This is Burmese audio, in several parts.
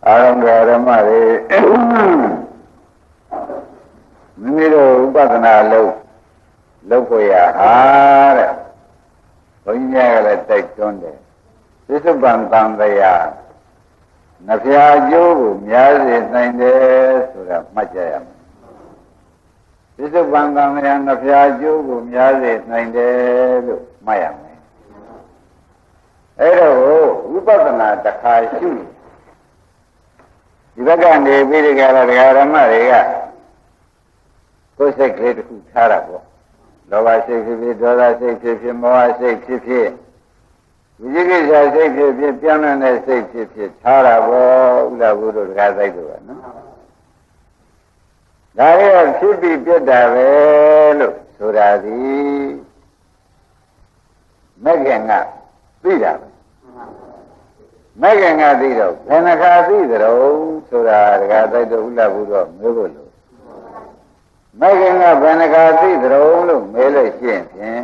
အာရံဓမ္မတွေမိမိတို့ဥပဒနာလုပ်ဖို့ရဟာတဲ့ဘုန်းကြီးများကလည်းတိုက်တွန်းတယ်သစ္စာပန်တန်တရားနှဖျားကျိုးကိုများစေနိုင်တယ်ဆိုတာမှတ်ကြရမယ်သစ္စာပန်တန်တရားနှဖျားကျိုးကိုများစေနိုင်တယ်လို့မှတ်ရမယ်အဲ့တော့ဝိပဿနာတစ်ခါရှုဒီဘက်ကနေပြီးဒီကရဓမ္မတွေကကိုယ်စိတ်ကလေးတစ်ခုထားတာပေါ့လောဘစိတ်ဖြစ်ဖြစ်ဒေါသစိတ်ဖြစ်ဖြစ်မောဟစိတ်ဖြစ်ဖြစ်ဝိသိကိစ္စစိတ်ဖြစ်ဖြစ်ပြောင်းတဲ့စိတ်ဖြစ်ဖြစ်ထားတာပေါ့ဥလာဘုဒ္ဓတရားစိတ်တို့ကနော်ဒါရဖြစ်ပြီးပြတ်တာပဲလို့ဆိုတာဒီမဂ္ဂင်ကသိတာပဲမဂ္ဂင်ကသိတော့ဘယ်နှခါသိကြတော့ဆိုတာတရားစိတ်တို့ဥလာဘုဒ္ဓမျိုးလို့မဂ္ဂင်ကဘယ်နှခါသိကြတော့လို့မေးလို့ရှိရင်ဖြင့်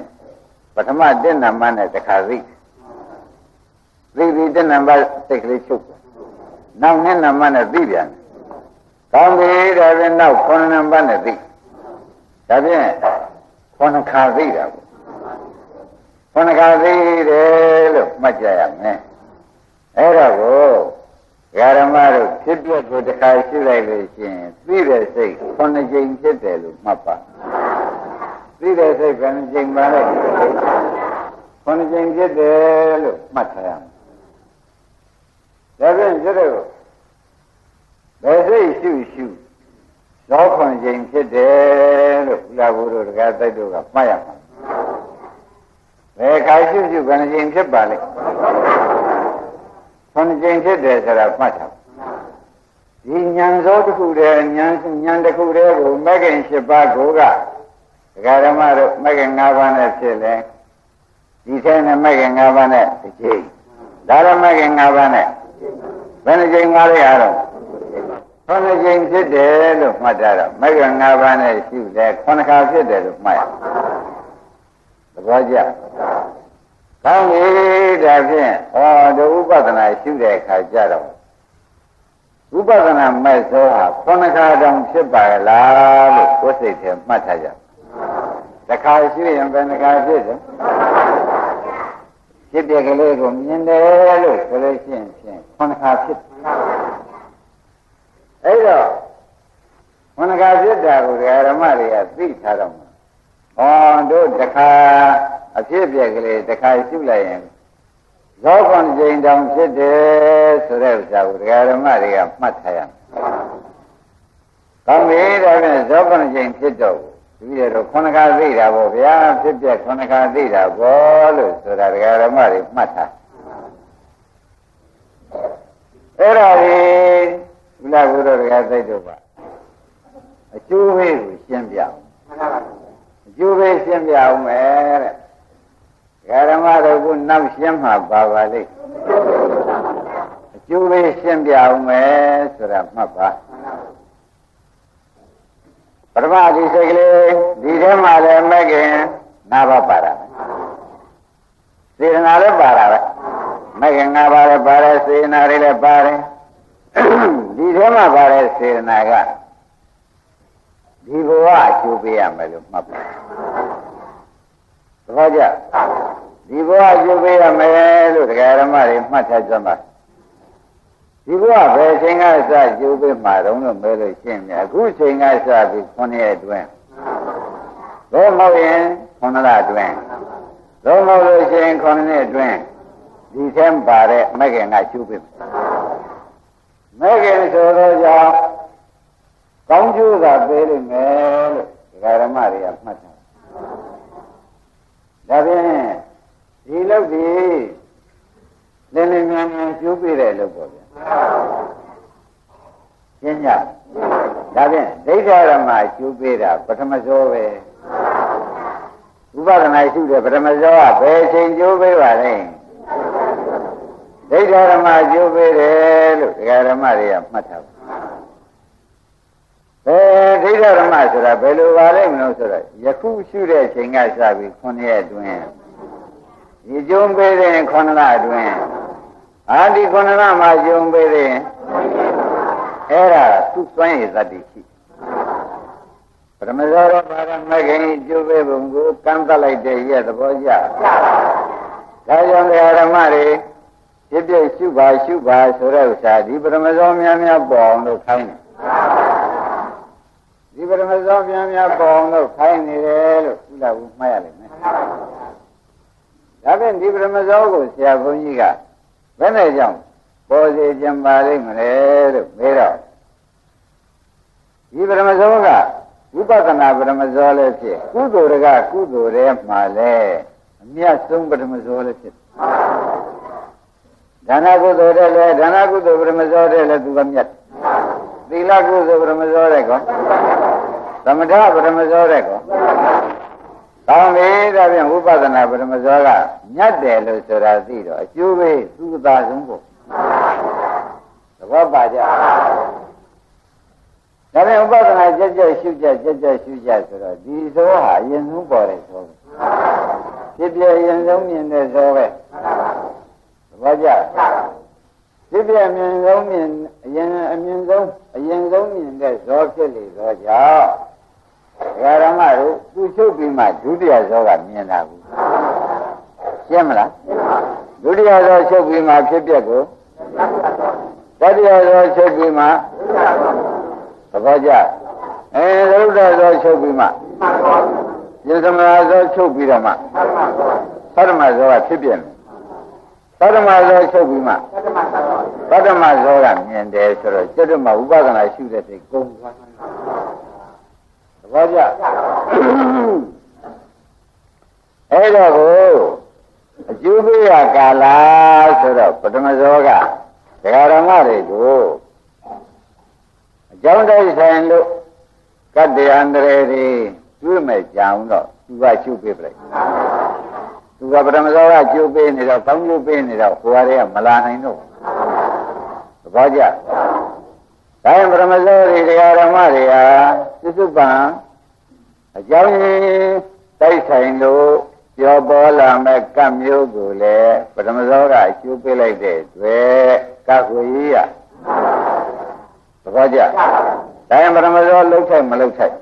ပထမ1နံပါတ်နဲ့တစ်ခါသိပြီး1နံပါတ်စိတ်ကလေးချုပ်နောက်2နံပါတ်နဲ့သိပြန်ကောင်းပြီဒါပြန်နောက်9နံပါတ်နဲ့သိဒါဖြင့်9ခါသိတာပေါ့9ခါသိတယ်လို့မှတ်ကြရမယ်အဲ့တော့ကိုဓမ္မတို့ဖြစ်ပြကိုတစ်ခါရှိလိုက်လို့ရှိရင်သိတဲ့စိတ်9ကြိမ်ဖြစ်တယ်လို့မှတ်ပါသိတဲ့စိတ်9ကြိမ်ပါလေ9ကြိမ်ဖြစ်တယ်လို့မှတ်ထားရမယ်ဒါဖြင့်ကျတော့ဘယ်စိတ်ရှုသော9ကြိမ်ဖြစ်တယ်လို့ဘုရားဘုရားတရားတိုက်တို့ကမှတ်ရမှာဘယ်ခါရှု9ကြိမ်ဖြစ်ပါလိမ့်9ကြိမ်ဖြစ်တယ်ဆိုတာမှတ်ထားဒီဉာဏ်စောတစ်ခုတည်းဉာဏ်တစ်ခုတည်းကိုမဂ္ဂင်7ပါးကိုကဒကာဓမ္မတို့မဂ္ဂင်5ပါးနဲ့ဖြစ်လဲဒီထဲနဲ့မဂ္ဂင်5ပါးနဲ့တစ်ကြိမ်ဒါရမဂ္ဂင်5ပါးနဲ့ဘယ်နှကြိမ်ပါလဲအားတော့9ကြိမ်ဖြစ်တယ်လို့မှတ်တာတော့မဂ္ဂင်5ပါးနဲ့ရှုလဲ9ခါဖြစ်တယ်လို့မှတ်ရသဘောကျကောင်းပြီဒါဖြင့်ဒီဥပဒနာရှုတဲ့အခါကျတော့ဥပဒနာမဲ့သောဟာ9ခါတောင်ဖြစ်ပါလားလို့ကိုယ်စိတ်ထဲမှတ်ထားကြတစ်ခါရှုရင်ဘယ်နှခါဖြစ်တယ်ဖြစ်တဲ့ကလေးကိုမြင်တယ်လို့ဆိုလို့ရှိရင်9ခါဖြစ်အဲ့တော့9ခါဖြစ်တာကိုဓမ္မတွေကသိထားတော့တို့တစ်ခါအဖြစ်ပြက်ကလေးတစ်ခါရှုလိုက်ရင်ဇော9ကြိမ်တောင်ဖြစ်တယ်ဆိုတဲ့ဥစ္စာကိုဓမ္မတွေကမှတ်ထားရမယ်။ကောင်းပြီဒါဖြင့်ဇော9ကြိမ်ဖြစ်တော့ဒီလိုတော့9ခါသိတာပေါ့ဗျာဖြစ်ပြက်9ခါသိတာပေါ့လို့ဆိုတာဓမ္မတွေမှတ်ထား။အဲ့ဒါကြီးဘုရားဘုရားတရားသိတော့ပါအကျိုးပေးကိုရှင်းပြအောင်။အကျိုးပေးရှင်းပြအောင်မယ်တဲ့ဓမ္မတို့ကနောက်ရှင်းမှာပါပါလိမ့်အကျိုးပေးရှင်းပြအောင်မယ်ဆိုတာမှတ်ပါပထမဒီစိတ်ကလေးဒီထဲမှာလည်းမကင်5ပါးပါတာစေတနာလည်းပါတာပဲမကင်5ပါးလည်းပါတယ်စေတနာတွေလည်းပါတယ်ဒီထဲမှာပါတဲ့စေတနာကဒီဘဝအကျိုးပေးရမယ်လို့မှတ်ပါသဘောကျဒီဘဝကျုပ်ပေးရမယ်လို့တရားဓမ္မတွေမှတ်ထားကြပါဒီဘဝဘယ်ချိန်ကစကျုပ်ပေးမှာတော့လို့မဲလို့ရှင်းမြအခုချိန်ကစပြီး9ရက်အတွင်းဘယ်မဟုတ်ရင်9လအတွင်းဘယ်မဟုတ်လို့ရှိရင်9နှစ်အတွင်းဒီထဲပါတဲ့မဂ္ဂင်ကကျုပ်ပေးမဂ္ဂင်ဆိုတော့ကြောင့်ကောင်းကျိုးသာပေးလိမ့်မယ်လို့တရားဓမ္မတွေကမှတ်ထားဒါဖြင့်ဒီလောက်ဒီလင်းလင်းမြန်မြန်ကျိုးပြတဲ့လောက်ပေါ့ဗျာရှင်းကြဒါဖြင့်ဒိဋ္ဌာရမကျိုးပြတာပထမဇောပဲဥပဒနာရှိတဲ့ပထမဇောကဘယ်ချိန်ကျိုးပြပါလဲဒိဋ္ဌာရမကျိုးပြတယ်လို့ဒကာဓမ္မတွေကမှတ်ထားပါဒိဋ္ဌာရမဆိုတာဘယ်လိုပါလဲမလို့ဆိုတော့ယခုရှုတဲ့အချိန်ကစပြီး9ရက်အတွင်းဒီကျုံပေးတဲ့9လအတွင်းဒီ9လမှာကျုံပေးတဲ့ အဲ့ဒါသူ့စွမ်းရည်သတ္တိရှိပရမဇောရပါရမဂ္ဂင်ကျိုးပေးပုံကိုကန့်သတ်လိုက်တဲ့ရဲ့သဘောကျဒါကြောင့်ဓမ္မတွေဖြစ်ဖြစ်ရှုပါဆိုတဲ့ဥစ္စာဒီပရမဇောများပေါ်အောင်လို့ခိုင်းတယ်ဒီပရမဇောများပေါ်အောင်လို့ခိုင်းနေတယ်လို့ဥလာဘူးမှတ်ရလိမ့်မယ်ဒါဖြင့်ဒီပရမဇောကိုဆရာဘုန်းကြီးကဘယ်နဲ့ကြောင့်ပေါ်စေကြပါလိမ့်မလဲလို့မေးတော့ဒီပရမဇောကဝိပဿနာပရမဇောလည်းဖြစ်ကုသိုလ်ကကုသိုလ်ရဲ့မှာလည်းအမြတ်ဆုံးပရမဇောလည်းဖြစ်ဒါနကုသိုလ်တဲ့လည်းဒါနကုသိုလ်ပရမဇောတဲ့လည်းသူကမြတ်သီလကုသိုလ်ပရမဇောတဲ့ကောသမထပရမဇောတဲ့ကောကောင်းပြီဒါဖြင့်ဝိပဿနာပရမဇောကမြတ်တယ်လို့ဆိုတာသိတော့အကျိုးပဲသူ့သာဆုံးဖို့သဘောပါကြဒါဖြင့်ဥပဒနာကြက်ရှုကြဆိုတော့ဒီသောဟာအရင်ဆုံးပေါ်တယ်ဆိုဖြစ်ပြအရင်ဆုံးမြင်တဲ့သောပဲသဘောကျဖြစ်ပြမြင်ဆုံးမြင်အရင်ဆုံးမြင်တဲ့သောဖြစ်လေသောကြောင့်ဓမ္မတို့သူချုပ်ပြီးမှဒုတိယသောကမြင်တာဘူးရှင်းမလားဒုတိယသောချုပ်ပြီးမှဖြစ်ပြကိုတတိယသောချုပ်ပြီးမှသဘောကျသုဒ္ဓသောချုပ်ပြီးမှယသမသောချုပ်ပြီးတော့မှသတ္တမသောကဖြစ်ပြမယ်သတ္တမသောချုပ်ပြီးမှသတ္တမသောကမြင်တယ်ဆိုတော့ကျွတ်မဥပဒနာရှုတဲ့စိတ်ကုန်သွားသဘောကျအဲ့တော့ကိုအကျိုးပေးရကာလဆိုတော့ပထမဇောကဒကာဓမ္မတွေကိုအကြောင်းတိုက်ဆိုင်လို့ကတ္တယန္တရေတွေတွေ့မဲ့ကြအောင်တော့သူကရှုပေးပြလိုက်သူကပထမဇောကကျိုးပေးနေတော့ကောင်းကျိုးပေးနေတော့ဟိုဟာတွေကမလာနိုင်တော့သဘောကျဒါရင်ပထမဇောတွေဒကာဓမ္မတွေဟာသစ္စုပ္ပန်အကြောင်းရင်းတိုက်ဆိုင်လို့ပြောပေါ်လာမဲ့ကံမျိုးကိုလည်းပထမဇောကအကျိုးပေးလိုက်တဲ့အတွက်ကခွေကြီးရသဘောကျဒါရင်ပထမဇောလှုပ်ထိုက်မလှုပ်ထိုက်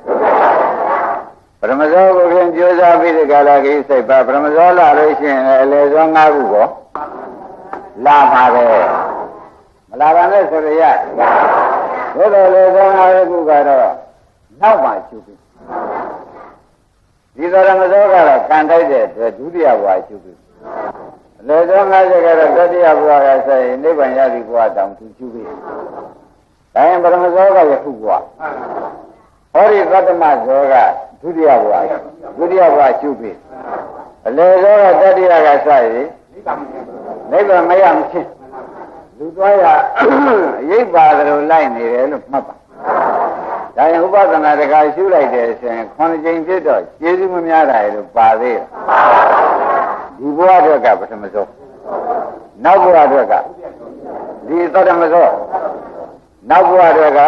ပထမဇောကိုပြင်ကြိုးစားပြီးဒီကလာကြီးစိတ်ပါပထမဇောလာလို့ရှိရင်အလေဇော၅ခုကိုလာမှာပဲမလာပါနဲ့ဆိုရဘုရားလေဇော၅ခုကတော့နောက်မှရှုပြီးဒီတော်မဇောကတော့ကံတိုက်တဲ့အတွက်ဒုတိယဘဝရှုပြီးလေဇော50ကတော့တတိယဘဝကဆိုရင်နိဗ္ဗာန်ရသည်ဘဝတောင်သူရှုပြီးဒါရင်ပရမဇောကယခုဘဝဟောဒီသတ္တမဇောကဒုတိယဘဝရှုပြီးအလေဇောကတတိယကစရင်နိဗ္ဗာန်မရမချင်းလူသွားရအရေးပါတယ်လို့လိုက်နေတယ်လို့မှတ်ပါဒါရင်ဥပဒနာတခါရှုလိုက်တယ်ဆိုရင်9ကြိမ်ဖြစ်တော့ကျေးဇူးမများတာလို့ပါသေးတယ်ဒီဘဝအတွက်ကပထမဆုံးနောက်ဘဝအတွက်ကဒီသတ္တမဆုံးနောက်ဘဝအတွက်က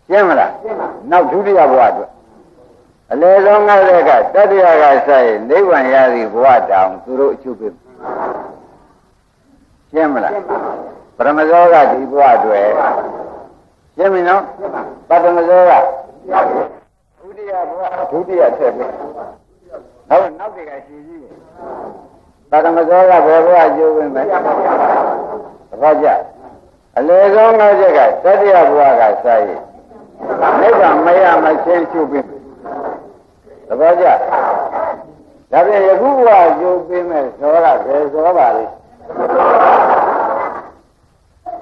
ရှင်းမလားနောက်ဒုတိယဘဝအတွက်အလေဆုံး50ကတတိယကစရင်နိဗ္ဗာန်ရသည်ဘဝတောင်သူတို့အကျိုးပေးရှင်းမလားပရမဇောကဒီဘဝအတွက်ရှင်းပြီနော်ပထမဇောကဒုတိယဘဝဒုတိယထည့်ပြီနောက်တွေကရှင်းကြည့်ပထမဇောကဘယ်ဘဝအကျိုးပေးမယ်သဘောကျအလေဆုံး50ကတတိယဘဝကစရင်နိဗ္ဗာန်မရမချင်းရှုပြီးသဘောကျဒါပြန်ယခုဘဝရှုပြီးမဲ့ဇောကဘယ်ဇောပါလဲ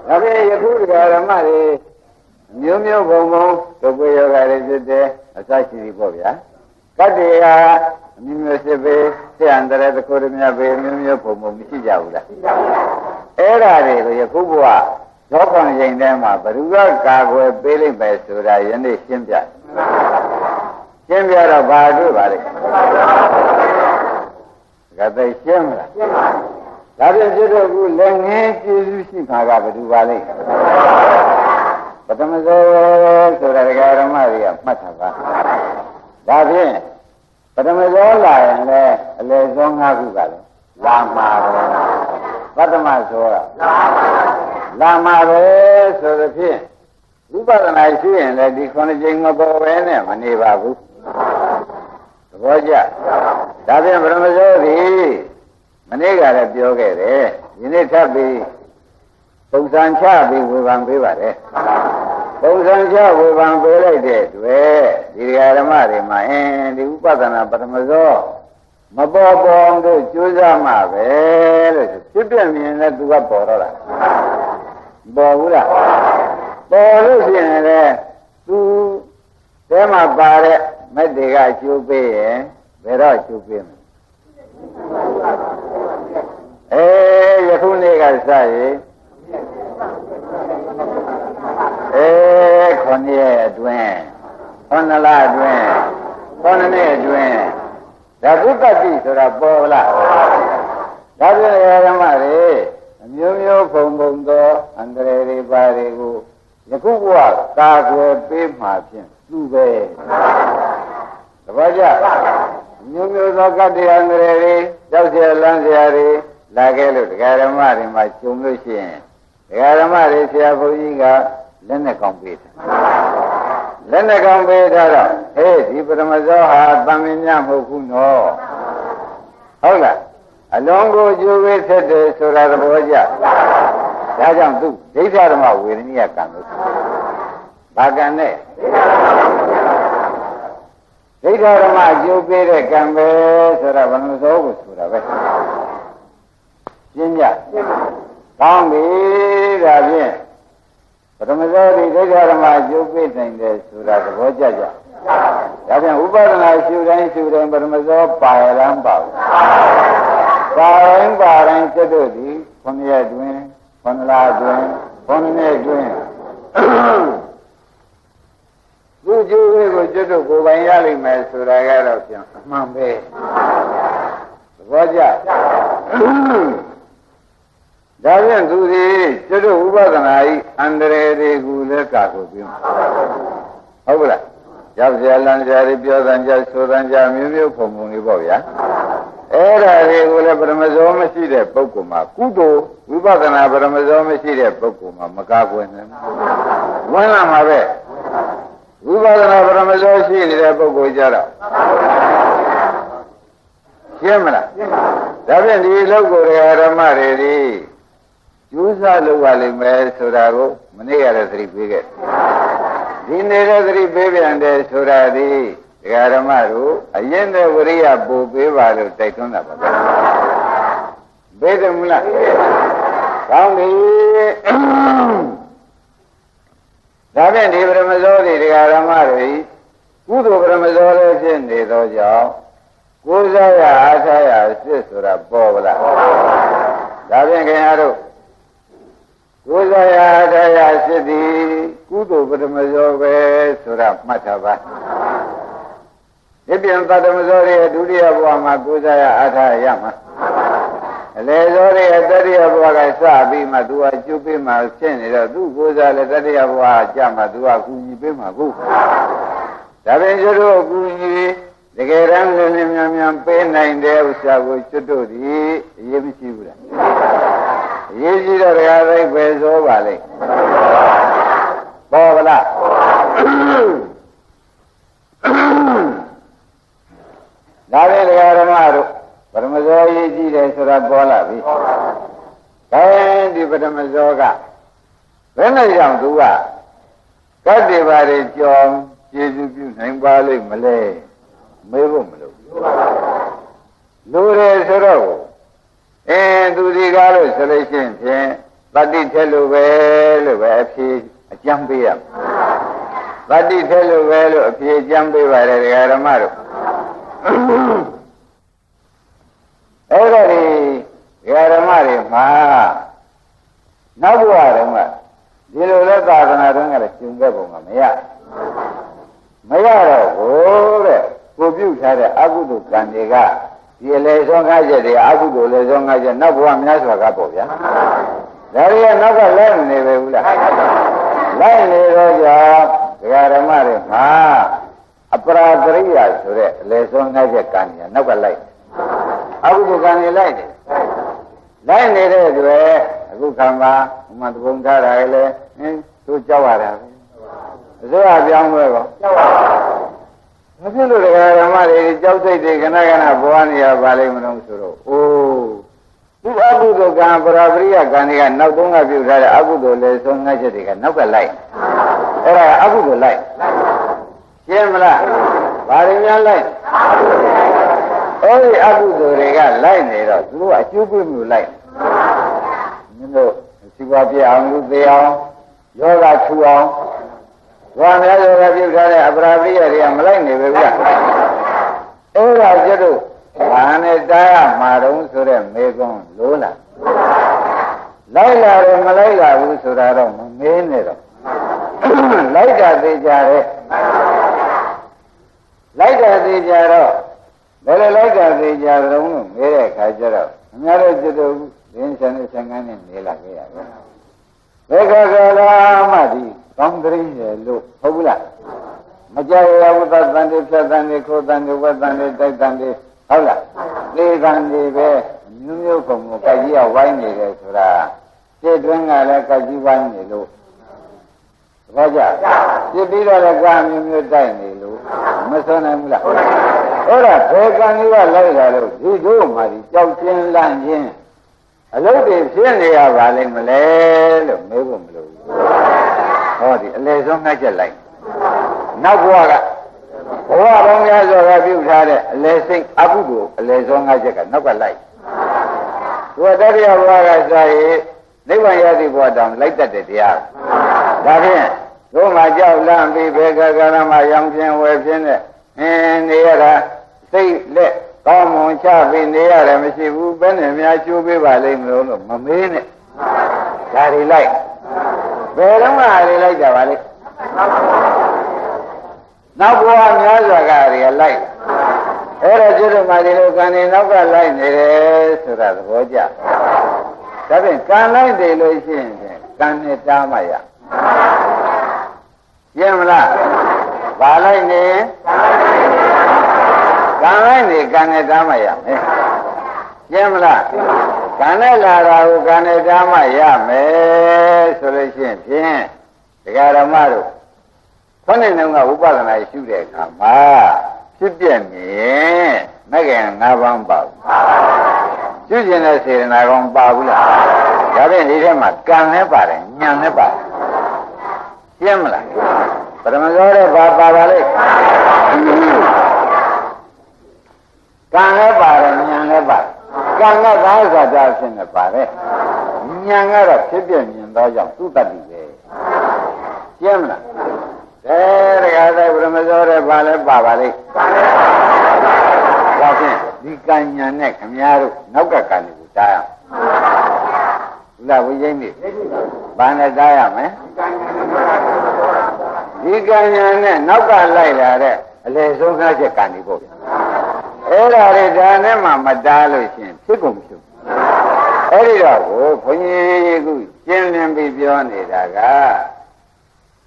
ဒါပြန်ယခုဓမ္မတွေမျိုးဘုံဒုက္ခယောဂတွေဖြစ်တယ်အစရှိသည်ပေါ့ဗျာကတ္တေဟာအမျိုးစစ်ပေဆရာန္တရတခုတည်းများပဲမျိုးဘုံမရှိကြဘူးလားအဲ့ဒါတွေကိုယခုဘဝသောကံချိန်ထဲမှာဘယ်သူကကာကွယ်ပေးလိုက်ပဲဆိုတာယနေ့ရှင်းပြတော့ဘာတွေ့ပါလဲကတိရှင်းမလားရှင်းပါဒါပြန်ဖြစ်တော့ခုလက်ငင်းကျေးဇူးရှိမှာကဘယ်သူပါလဲပထမဆုံးဆိုတာဒကာဓမ္မတွေကမှတ်ထားပါဒါဖြင့်ပထမဆုံးလာရင်လည်းအလေဆုံး5ခုကလည်းလာမှာပဲပထမဆုံးကလာပါ လာမှာပဲဆိုသဖြင့်ဝိပဿနာရှိရင်လည်းဒီခုနှစ်ကြိမ်မပေါ်ပဲနဲ့မနေပါဘူးသဘောကျဒါဖြင့်ဗြဟ္မဇောသည်မနေ့ကလည်းပြောခဲ့တယ်ဒီနေ့ထပ်ပြီးပုံစံချပြီးဝေဖန်ပေးပါတယ်ပုံစံချဝေဖန်ပေးလိုက်တဲ့တွေ့ဒီဓမ္မတွေမှာဒီဥပဒနာပထမဇောမပေါ်ပေါ်တို့ကြိုးစားမှပဲလို့ဖြစ်ပြမြင်လဲသူကပေါ်တော့တာပေါ်ဘူးလားပေါ်လို့ရှိရင်လည်းသူတဲမှာပါတဲ့မက်တွေကကျိုးပေးရင်ဘယ်တော့ကျိုးပေးမလဲယခုနေ့ကစရင်9ရက်အတွင်း9လအတွင်း9နှစ်အတွင်းဒါသုတ္တိဆိုတာပေါ်လားဒါပြန်ဓမ္မတွေအမျိုးမျိုးဖုံဖုံသောအန္တရာယ်တွေပါတွေကိုယခုဘဝကာကွယ်ပေးမှဖြင့်သူပဲတပည့်ကြမျိုးမျိုးသောကတ္တရာအန္တရာယ်တွေကြောက်เสียလန့်เสียတွေလာခဲ့လို့တရားဓမ္မတွေမှာကျုံလို့ရှိရင်တရားဓမ္မတွေဆရာဘုန်းကြီးကလက်နဲ့ကောင်းပေးတယ်လက်နဲ့ကောင်းပေးထားတော့ဒီပရမဇောဟာတမင်ညမဟုတ်ဘူးနော်ဟုတ်လားအလုံးကိုကျိုးဝေးဆက်တယ်ဆိုတာသဘောကျဒါကြောင့်သူဒိဋ္ဌဓမ္မဝေဒနိယကံလို့ဘာကံနဲ့ဒိဋ္ဌဓမ္မအကျိုးပေးတဲ့ကံပဲဆိုတာဘယ်လိုသောကိုဆိုတာပဲရှင်းကြကောင်းပြီဒါဖြင့်ပထမဆုံးဒီဒိဋ္ဌဓမ္မအကျိုးပေးနိုင်တယ်ဆိုတာသဘောကျကြဒါဖြင့်ဥပဒနာရှုတိုင်းရှုတိုင်းပထမဆုံးပါရံပါဘူးပါရင်ကျွတ်တို့ဒီ9ရက်တွင်9လတွင်9နှစ်တွင်သူကျိုးလေးကိုကျွတ်တို့ကိုယ်ပိုင်ရလိမ့်မယ်ဆိုတာကတော့ပြန်အမှန်ပဲသဘောကျဒါဖြင့်သူဒီကျွတ်တို့ဥပဒနာဤအန္တရာယ်တွေကိုလည်းကာကိုပြုဟုတ်ကလားရောက်ကြလန်းကြရပြောသံကြဆိုသံကြမျိုးမျိုးပုံပုံလေးပေါ့ဗျာအဲ့ဒါတွေကိုလည်းပရမဇောမရှိတဲ့ပုဂ္ဂိုလ်မှာကုသိုလ်ဝိပဿနာပရမဇောမရှိတဲ့ပုဂ္ဂိုလ်မှာမကားကွယ်နိုင်ဘူးဝင်လာမှာပဲဝိပဿနာပရမဇောရှိနေတဲ့ပုဂ္ဂိုလ်ကြတော့ရှင်းမလားဒါဖြင့်ဒီလောက်ကိုဓမ္မတွေဒီကျူးစာလုပ်ရလိမ့်မယ်ဆိုတာကိုမနေ့ကလည်းသတိပေးခဲ့ဒီနေ့လည်းသတိပေးပြန်တယ်ဆိုတာဒီဓမ္မတို့အရင်တဲ့ဝရိယပို့ပေးပါလို့တိုက်တွန်းတာပါဗျာဘယ်တယ်မလားကောင်းပြီဒါဖြင့်ဒီပရမဇောတွေဓမ္မတွေကုသိုလ်ပရမဇောလည်းဖြစ်နေသောကြောင့်ကိုးစားရအားထားရစစ်ဆိုတာပေါ်ပါလားဒါဖြင့်ခင်ဗျားတို့ကိုးစားရအားထားရစစ်သည်ကုသိုလ်ပရမဇောပဲဆိုတာမှတ်ထားပါဒီပြန်သတ္တမဇောရဲ့ဒုတိယဘဝမှာကိုးစားရအားထားရမှာအလေဇောရဲ့တတိယဘဝကစပြီးမှသူကကျုပ်ပေးမှဖြစ်နေတော့သူကိုးစားလည်းတတိယဘဝကြမှာသူကကူညီပေးမှာကိုဒါပင်ကျွတ်တို့ကူညီတကယ်တမ်းလည်းမြန်မြန်ပေးနိုင်တဲ့ဥစ္စာကိုကျွတ်တို့ဒီအရေးမရှိဘူးလားအရေးကြီးတော့တရားသိပဲဇောပါလေပေါ်ပါလားဒါပဲတရားဓမ္မတို့ပရမဇောရေးကြည့်တယ်ဆိုတာပေါ်လာပြီ။အဲဒီပရမဇောကဘယ်နဲ့ကြောင့်သူကကတ္တိပါတွေကြောင်းကျေစုပြုနိုင်ပါလိမ့်မလဲမေးဖို့မလိုဘူး။လူတွေဆိုတော့သူဒီကားလို့ဆိုလို့ရှိရင်ဖြင့်တတိထက်လို့ပဲလို့ပဲအဖြေအကျမ်းပေးရမယ်။တတိထက်လို့ပဲလို့အဖြေအကျမ်းပေးပါတယ်တရားဓမ္မတို့အဲ့ဒါဒီဓမ္မတွေမှာနောက်ဘဝတုန်းကဒီလိုလက်သာသနာတုန်းကလည်းကျုံခဲ့ပုံကမရတော့ဘူးတဲ့ကိုပြုထားတဲ့အကုသိုလ်ကံတွေကဒီအလေဆုံးငါးချက်တွေအကုသိုလ်လေဆုံးငါးချက်နောက်ဘဝများစွာကပေါ့ဗျာဒါတွေကနောက်ကလိုက်နေပဲဘူးလားလိုက်နေတော့ကြောင့်ဓမ္မတွေမှာအပရာတရိယာဆိုတဲ့အလေဆုံးငါးချက်ကံညာနောက်ကလိုက်အကုသိုလ်ကံတွေလိုက်တယ်လိုက်နေတဲ့အတွက် အခုခံပါဥမာသဘုံထားတာလေသူကြောက်ရတာပဲအစိုးရပြောင်းလဲကောကြောက်ပါဘာဖြစ်လို့တရားဓမ္မတွေကြောက်စိတ်တွေခဏခဏဘဝနေရပါလိမ့်မလို့ဆိုတော့အိုးသူအကုသိုလ်ကံပရာပရိယကံတွေကနောက်သုံးကပြုထားတဲ့အကုသိုလ်လေဆုံးငှက်ချက်တွေကနောက်ကလိုက်အဲ့ဒါအကုသိုလ်လိုက်ရှင်းမလားဘာတွေများလိုက်အဲ့ဒီအကုသိုလ်တွေကလိုက်နေတော့သူတို့အကျိုးပြုမှုလိုက်မင်းတို့စီပွားပြအောင်လူသေးအောင်ယောဂထူအောင်ဘာများယောဂပြုထားတဲ့အပရာပရိယတွေကမလိုက်နေဘူးဗျအဲ့ဒါကျတော့ဘာနဲ့တားရမှာတုံးဆိုတဲ့မေကွန်းလိုးလာလိုက်လာတယ်မလိုက်လာဘူးဆိုတာတော့မမေးနဲ့တော့လိုက်တာသိကြတယ်လိုက်တာသိကြတော့ဘယ်လိုလိုက်တာသိကြတုံးလို့မေးတဲ့အခါကျတော့အများတို့ကျတော့ရင်းဆန်နဲ့ဆန်ကန်းနဲ့နေလာခဲ့ရတယ်ဘယ်ခါကလာမှဒီကောင်းကလေးရဲ့လို့ဟုတ်ဘူးလားမကြောက်ရဘူးသတ္တန်တွေဖြတ်တန်တွေခိုးတန်တွေဝက်တန်တွေတိုက်တန်တွေဟုတ်လားသေကံတွေပဲမျိုးမျိုးပုံကိုကြိုက်ကြီးကဝိုင်းနေတယ်ဆိုတာစိတ်တွင်းကလည်းကြိုက်ကြီးဝိုင်းနေလို့သဘောကျပြစ်ပြီးတော့လည်းကာမျိုးမျိုးတိုက်နေလို့မစွမ်းနိုင်ဘူးလားအဲ့ဒါဘယ်ကံကြီးကလိုက်လာလို့ဒီတို့မှဒီကြောက်ချင်းလန့်ချင်းအလုပ်တွေဖြစ်နေရပါလိမ့်မလဲလို့မေးဖို့မလိုဘူးဟောဒီအလေဆုံးနှိုက်ချက်လိုက်နောက်ဘဝကဘဝပေါင်းများစွာကပြုထားတဲ့အလေစိတ်အကုသိုလ်အလေဆုံးနှိုက်ချက်ကနောက်ကလိုက်သူတတိယဘဝကစာရေးနိဗ္ဗာန်ရသည့်ဘဝတောင်လိုက်တတ်တဲ့တရားဒါဖြင့်တို့မှကြောက်လန့်ပြီးဘေကကရမရောင်ပြင်းဝယ်ပြင်းနဲ့နေရတာစိတ်လက်ကောင်းမွန်ချပြီးနေရတယ်မရှိဘူးဘယ်နဲ့များချိုးပေးပါလိမ့်မလို့မမေးနဲ့ဒါတွေလိုက်ဘယ်တော့မှတွေလိုက်ကြပါလိမ့်နောက်ဘဝများစွာကတွေလိုက်အဲ့ဒါကျတော့မှဒီလိုကံနေနောက်ကလိုက်နေတယ်ဆိုတာသဘောကျဒါဖြင့်ကံလိုက်တယ်လို့ရှိရင်ကံနဲ့တားမှရရှင်းမလားဘာလိုက်နေကံလိုက်နေကံနဲ့တားမှရမယ်ရှင်းမလားကံနဲ့လာတာကိုကံနဲ့တားမှရမယ်ဆိုလို့ရှိရင်ဖြင့်တရားဓမ္မတို့ခေါင်းနဲ့နှုံးကဥပဒနာရှုတဲ့အခါမှာဖြစ်ပြမြင်မဂ္ဂင်၅ပါးပါဘူးရှုခြင်းတဲ့စေတနာကောင်ပါဘူးလားဒါဖြင့်ဒီထဲမှာကံနဲ့ပါတယ်ဉာဏ်နဲ့ပါတယ်ရှင်းမလားပရမဇောတဲ့ဘာပါပါလိမ့်ကံလည်းပါတယ်ဉာဏ်လည်းပါတယ်ကံကသာဇာတာဖြစ်နေပါတယ်ဉာဏ်ကတော့ဖြစ်ပြမြင်သောကြောင့်သူတတ်ပြီပဲရှင်းမလားတရားတဲ့ပရမဇောတဲ့ဘာလဲပါပါလိမ့်ဒါဖြင့်ဒီကံဉာဏ်နဲ့ခမည်းတော်နောက်ကကံကိုတားရဘူးလားဝိဉ္ဇိနေဘာနဲ့တားရမလဲဒီကံဉာဏ်နဲ့နောက်ကလိုက်လာတဲ့အလေဆုံးကားချက်ကံဒီပေါ့အဲ့ဒါတွေဒါနဲ့မှမတားလို့ရှင်ဖြစ်ကုန်ဖြစ်အဲ့ဒီတော့ဘုန်းကြီးကရှင်းလင်းပြီးပြောနေတာက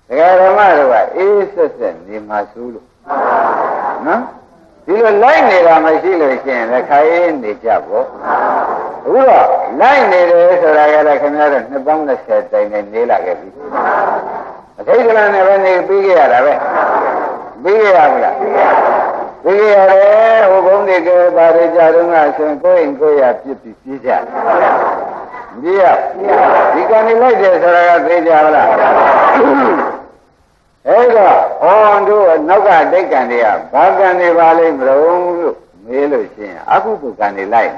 တရားဓမ္မတို့ကအေးဆက်ဆက်နေမှာစိုးလို့နော်ဒီလိုလိုက်နေတာမရှိလို့ရှိရင်လည်းခိုင်းနေကြပေါ့အခုတော့လိုက်နေတယ်ဆိုတာကလည်းခင်ဗျားတို့နှစ်ပေါင်း20တိုင်နဲ့နေလာခဲ့ပြီအထိတ်ကလနဲ့ပဲနေပြီးခဲ့ရတာပဲပြီးခဲ့ရဘူးလားပြီးခဲ့ရတယ်ဟိုဘုံတွေကဘာတွေကြတော့ငါဆိုရင်ကိုယ်ရင်ကိုယ်ရပြစ်ပြီးပြေးကြတယ်ပြေးရဒီကံနေလိုက်တယ်ဆိုတာကသိကြပါလားအဲ့တော့ဟောတို့နောက်ကတိတ်ကံတွေကဘာကံတွေပါလိမ့်မလို့မေးလို့ရှိရင်အကုသိုလ်ကံတွေလိုက်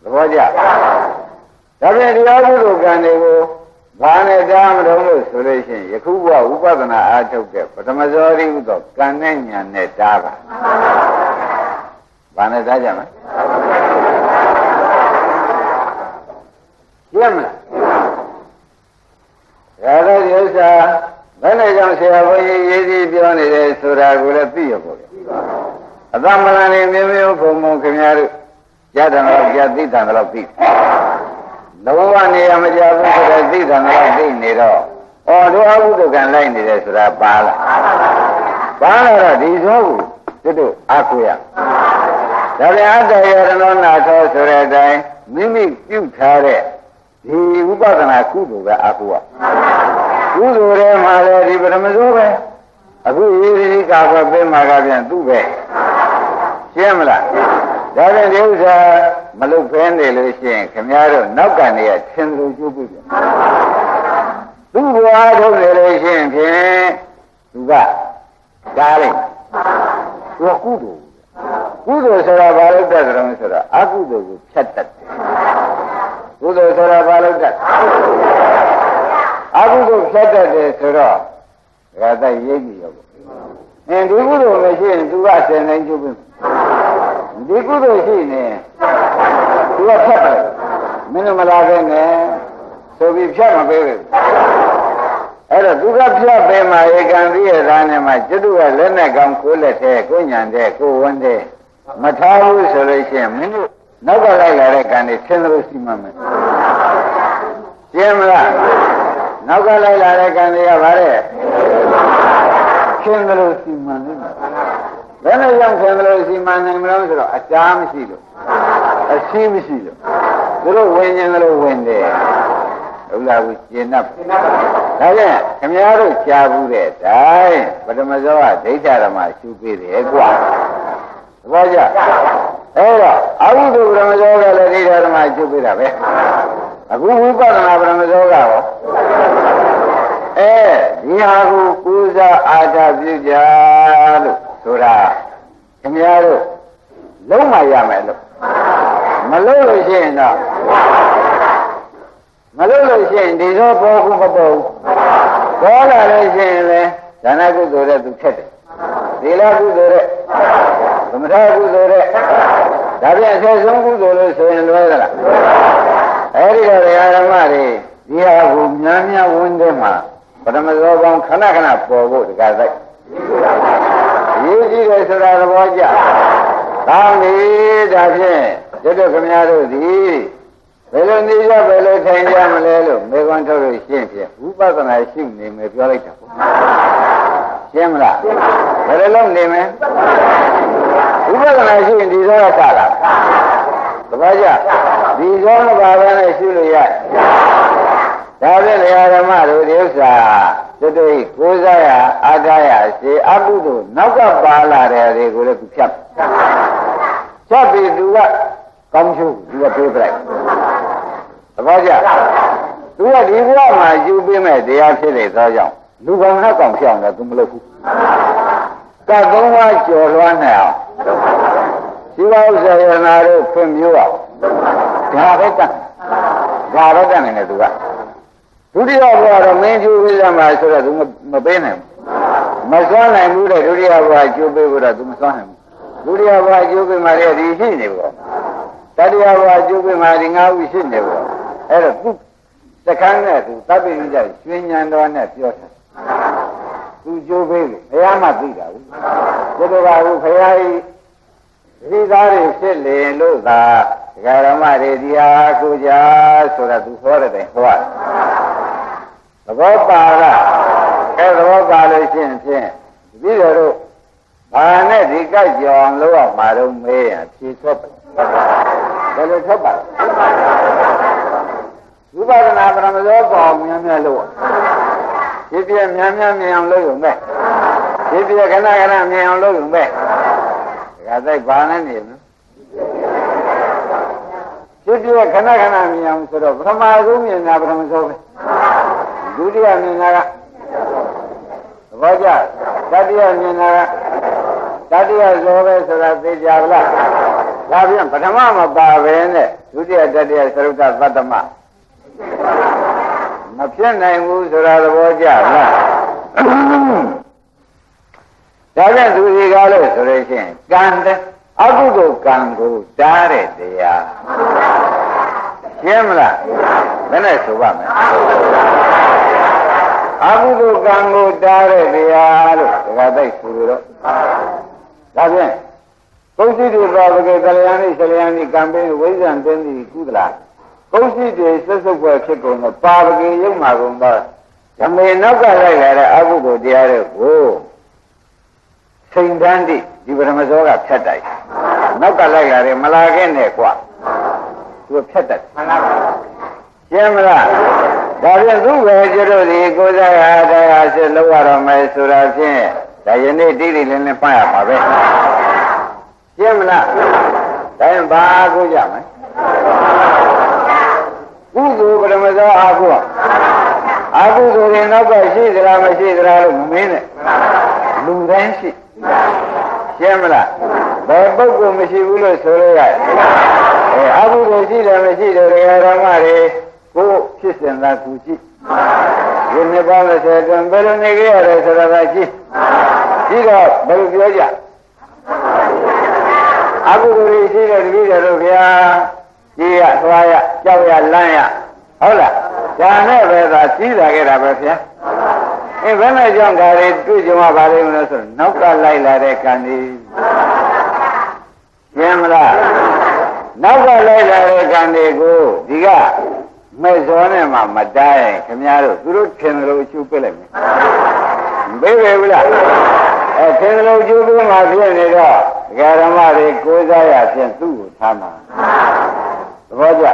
သဘောကျဒါပြန်ဒီအကုသိုလ်ကံတွေကိုဘာနဲ့တားမလို့ဆိုလို့ရှိရင်ယခုဘဝဥပဒနာအားထုတ်တဲ့ပထမဇောရိဟုသောကံနဲ့ဉာဏ်နဲ့တားပါဘာနဲ့တားကြမလဲရှင်းမလားဒါတော့ဒီဥစ္စာဘယ်နဲ့ကြောင့်ဆရာဘုန်းကြီးရေးစီပြောနေတယ်ဆိုတာကိုလည်းသိရပါဘူးအသမလန်နေမျိုးမျိုးဘုံဘုံခင်ဗျားတို့ရတဲ့တော့ကြသိတယ်တော့သိလောကနေရမကြဘူးဆိုတော့သိတယ်တော့သိနေတော့ဩတို့အဘုဒ္ဓကံလိုက်နေတယ်ဆိုတာပါလားပါလာတော့ဒီသောကိုတို့အားကိုရ ဒါပြန်အတ္တယရနောနာထောဆိုတဲ့အတိုင်းမိမိပြုထားတဲ့ဒီဝိပဿနာကုသိုလ်ပဲအကုကကုသိုလ်ထဲမှာလည်းဒီပရမဇောပဲအခုရေးဒီကာကွယ်ပေးမှာကပြန်သူ့ပဲရှင်းမလားဒါပြန်ဒီဥစ္စာမလုပ်ဖဲနေလို့ရှိရင်ခင်ဗျားတို့နောက်ကန်နေရသင်လို့ကျိုးပြီသူ့ဘဝထုတ်နေလို့ရှိရင်ဖြင့်သူကကားလိုက်သူကကုသိုလ်ကုသိုလ်ဆိုတာဘာလို့တတ်ကြလဲဆိုတော့အကုသိုလ်ကိုဖြတ်တတ်တယ်ကုသိုလ်ဆိုတာဘာလို့တတ်အကုသိုလ်ဖြတ်တတ်တယ်ဆိုတော့ဒါကသိရေးကြည့်ရောဒီကုသိုလ်မရှိရင်သူကဆင်နိုင်ကျုပ်ပြီဒီကုသိုလ်ရှိနေသူကဖြတ်တယ်မင်းတို့မလာပဲနဲ့ဆိုပြီးဖြတ်မပေးဘူးအဲ့တော့သူကဖြတ်ပေးမှဧကံသိရသားနဲ့မှကျွတ်ကလက်နဲ့ကောင်းကိုလက်ထဲကိုညံတဲ့ကိုဝန်းတဲ့မထားဘူးဆိုလို့ရှိရင်မင်းတို့နောက်ကလိုက်လာတဲ့ကံတွေဆင်းလို့ရှိမှမယ်ရှင်းမလားနောက်ကလိုက်လာတဲ့ကံတွေကဗါတဲ့ဆင်းလို့ရှိမှနေဘယ်နဲ့ကြောင့်ဆင်းလို့ရှိမှနိုင်မလို့ဆိုတော့အချားမရှိလို့အရှင်းမရှိလို့သူတို့ဝင်ရင်လည်းဝင်တယ်ဟုတ်လားဘူးရှင်း납ဒါဖြင့်ခင်ဗျားတို့ကြားဘူးတဲ့တိုင်းပထမဇောကဒိဋ္ဌဓမ္မရှုပေးတယ်ကွာသဘောကျအဲ့တော့အဝိဓုပထမဇောကလည်းဒိဋ္ဌဓမ္မရှုပေးတာပဲအခုဝိပဿနာပထမဇောကရောဒီဟာကိုကုသအာဓာပြုကြလို့ဆိုတာခင်ဗျားတို့လုံးမရမယ်လို့မလို့လို့ရှိရင်တော့မလို့လို့ရှိရင်ဒီတော့ပေါ်ခုမပေါ်ပေါ်လာလို့ရှိရင်လေဒါနကုသိုလ်တဲ့သူထက်တယ်သီလကုသိုလ်တဲ့သမထကုသိုလ်တဲ့ဒါပြန်အဆက်ဆုံးကုသိုလ်လို့ဆိုရင်လွဲသလားအဲ့ဒီတော့ဓမ္မတွေဒီဟာကိုများများဝင်တဲ့မှာပထမဇောကောင်ခဏခဏပေါ်ဖို့တကားတိုက်ရေးကြည့်တယ်ဆိုတာသဘောကျကောင်းပြီဒါဖြင့်တို့ခင်ဗျားတို့ဒီဘယ်လိုနေကြဘယ်လိုထိုင်ကြမလဲလို့မေခွန်းထုတ်လို့ရှင်းဖြင့်ဝိပဿနာရှိနေမယ်ပြောလိုက်တာပေါ့ရှင်းမလားဘယ်လိုလုပ်နေမလဲဝိပဿနာရှိရင်ဒီဇောကစလာသဘောကျဒီဇောကဘာပဲနဲ့ရှိလို့ရဒါဖြင့်ဓမ္မတို့ဒီဥစ္စာတို့ကိုးစားရအာဃာရစေအကုသို့နောက်ကပါလာတဲ့တွေကိုလည်းသူဖြတ်ပြီးသူကကောင်းချိုးသူကပြေးပလိုက်သဘောကျသူကဒီဘဝမှာယူပေးမဲ့တရားဖြစ်နေသောကြောင့်လူကောင်နဲ့ကောင်ဖြောင်းတယ်သူမလုပ်ဘူးကတ်သုံးပါးကျော်လွှမ်းနေအောင်ရှိပါဥစ္စာရနာတို့ဖွင့်မျိုးအောင်ဒါပဲတတ်နေတယ်သူကဒုတိယဘဝတော့မင်းကျိုးပေးရမှာဆိုတော့သူမပေးနိုင်ဘူးမစွမ်းနိုင်ဘူးတဲ့ဒုတိယဘဝကျိုးပေးဖို့တော့သူမစွမ်းနိုင်ဘူးဒုတိယဘဝကျိုးပေးမှလည်းဒီရှိနေပေါ့တတိယဘဝကျိုးပေးမှဒီ၅ခုရှိနေပေါ့အဲ့တော့သူတခန်းနဲ့သူတပ်ပိဋကရွှေဉဏ်တော်နဲ့ပြောတယ်သူကျိုးပေးလို့ဘုရားမှသိတာဘူးဒီလိုပါဘူးဘုရားကြီးဒီသားတွေဖြစ်လေလို့သာဒကာရမတွေဒီဟာကိုကြဆိုတာသူဟောတဲ့တိုင်ဟောတယ်သဘောပါလားအဲသဘောပါလို့ရှိရင်ဖြင့်ပြီးတော့ဘာနဲ့ဒီကြိုက်ကြောင်လို့အောင်မှာတော့မေးရင်ဖြေထွက်ပါဘယ်လိုထွက်ပါဝိပဿနာပရမဇောပေါ်များများလို့ဖြစ်ပြများများမြင်အောင်လုပ်ရုံပဲဖြစ်ပြခဏခဏမြင်အောင်လုပ်ရုံပဲဒါကသိဘာနဲ့နေလဲဖြစ်ပြခဏခဏမြင်အောင်ဆိုတော့ပထမဆုံးမြင်တာပထမဆုံးပဲဒုတိယမြင်တာကသဘောကျတတိယမြင်တာကတတိယဇောပဲဆိုတာသိကြပါလားဒါပြန်ပထမမပါပဲနဲ့ဒုတိယတတိယသရုပ်သတ္တမမဖြစ်နိုင်ဘူးဆိုတာသဘောကျလားဒါပြန်သူစီကားလို့ဆိုလို့ရှိရင်ကံတဲ့အကုသိုလ်ကံကိုတားတဲ့တရားရှင်းမလားဘယ်နဲ့ဆိုပါမလဲအကုသိုလ်ကံကိုတားတဲ့တရားလို့ဒါကသိဆိုလို့တော့ဒါဖြင့်ပုစ္စိတိဘာဝကေကလျာဏိဆလျာဏိကံပိဝိဇ္ဇံတင်းတိကုသလာပုစ္စိတိဆက်စုပ်ွယ်ဖြစ်ကုန်တော့ပါဝကေရုပ်မှာကုန်တော့ဓမ္မေနောက်ကလိုက်လာတဲ့အကုသိုလ်တရားတွေကိုစိန်တန်းတိဒီပထမဇောကဖြတ်တိုက် နောက်ကလိုက်လာတယ်မလာခင်နဲ့ကွာသူဖြတ်တတ်မှန်ပါပါရှင်းမလားဒါဖြင့်သူ့ပဲကျတို့ဒီကိုယ်စားရတရားစစ်လောက်ရတော့မယ်ဆိုတာဖြင့်ဒါယနေ့တိတိလင်းလင်းပတ်ရပါပဲရှင်းမလားဒါရင်ဘာကိုကြမယ်ကုသိုလ်ပရမဇောအာဟုအာဟုဆိုရင်နောက်ကရှိသလားမရှိသလားလို့မင်းနဲ့လူတိုင်းရှိရှင်းမလားဘယ်ပုဂ္ဂိုလ်မရှိဘူးလို့ဆိုလို့ရတယ်အာဟုကိုရှိတယ်မရှိတယ်ဓမ္မတွေကိုဖြစ်စဉ်သာသူကြည့်ဒီနေ့ပေါင်း30အတွင်းဘယ်လိုနေကြရလဲဆိုတာကကြည့်ပြီးတော့ဘယ်လိုပြောကြအာဟုကိုရှိတယ်တပည့်တော်တို့ဗျာကြည့်ရသွားရကြောက်ရလမ်းရဟုတ်လားဒါနဲ့ပဲသာကြီးလာခဲ့တာပဲဗျာဘယ်နဲ့ကြောင့်ဒါတွေတွေ့ကြမှာပါလိမ့်မလို့ဆိုနောက်ကလိုက်လာတဲ့ကံဒီရှင်းမလားနောက်ကလိုက်လာတဲ့ကံတွေကိုဒီကမဲ့စောနဲ့မှမတားရင်ခင်ဗျားတို့သူတို့ထင်တယ်လို့အကျိုးပေးလိုက်မယ်မပေးပဲဘူးလားထင်တယ်လို့အကျိုးပေးမှဖြစ်နေတော့ဒကာဓမ္မတွေကိုးစားရဖြင့်သူ့ကိုထားမှာသဘောကျ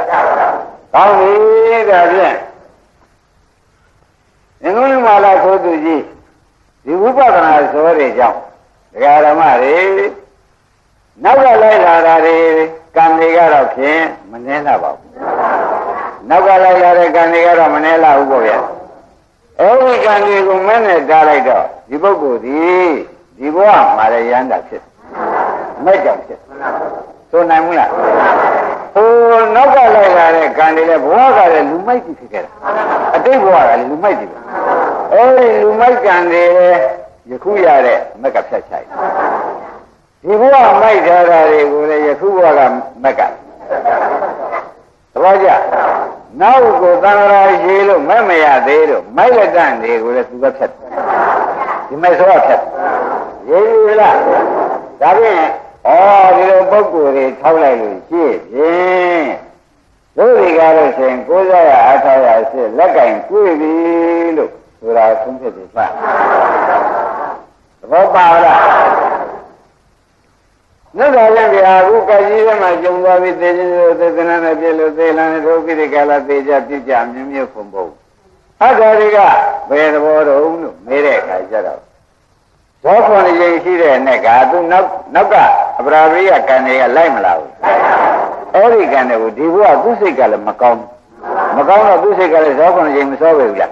ကောင်းပြီဒါဖြင့်ငုံလုံးမာလာဆိုသူကြီးဒီဝိပဿနာဇောတွေကြောင့်ဒကာဓမ္မတွေနောက်ကလိုက်လာတာတွေကံတွေကတော့ဖြင့်မနှဲလာပါဘူးနောက်ကလိုက်လာတဲ့ကံတွေကတော့မနှဲလာဘူးပေါ့ဗျာအဲဒီကံတွေကိုမနဲ့တားလိုက်တော့ဒီပုဂ္ဂိုလ်ဒီဘဝမှာလည်းရမ်းတာဖြစ်မဲ့ကြောင့်ဖြစ်ဆိုနိုင်မလားဟိုနောက်ကလိုက်လာတဲ့ကံတွေလည်းဘဝကလည်းလူမိုက်ကြီးဖြစ်ခဲ့တာအတိတ်ဘဝကလည်းလူမိုက်ကြီးပဲအဲဒီလူမိုက်ကံတွေယခုရတဲ့မက်ကဖြတ်ချိုက်ဒီဘဝမိုက်ထားတာတွေကိုလည်းယခုဘဝကမက်ကသဘောကျနောက်ကိုသံဃာရှိလို့မမရသေးလို့မိုက်လက်တန်တွေကိုလည်းသူကဖြတ်ဒီမိုက်ဆိုတော့ဖြတ်ရေးရလားဒါဖြင့်ဒီလိုပုဂ္ဂိုလ်တွေထောက်လိုက်လို့ရှိရင်တို့ဒီကားလို့ရှင်ကိုးစားရအားထားရရှိလက်ကင်ကျွေးပြီလို့ဆိုတာသုံးဖြစ်ပြီပါသဘောပါလားမြတ်စွာဘုရားကအခုကကြီးထဲမှာကျုံသွားပြီးသေခြင်းလို့သေနာနဲ့ပြည့်လို့သေလန်းတို့ကိရိကာလသေကြပြည့်ကြမြင်းမြတ်ဖုံဖို့ဟတ်တော်တွေကဘယ်သဘောတော့လို့မေးတဲ့အခါကျတော့သောခွန်ရင်ရှိတဲ့နဲ့ကသူနောက်ကအပရာပရိယကံတွေကလိုက်မလာဘူးအဲ့ဒီကံတွေကိုဒီဘုရားသူစိတ်ကလည်းမကောင်းတော့သူစိတ်ကလည်းသောခွန်ရင်မစောပဲဘူးလား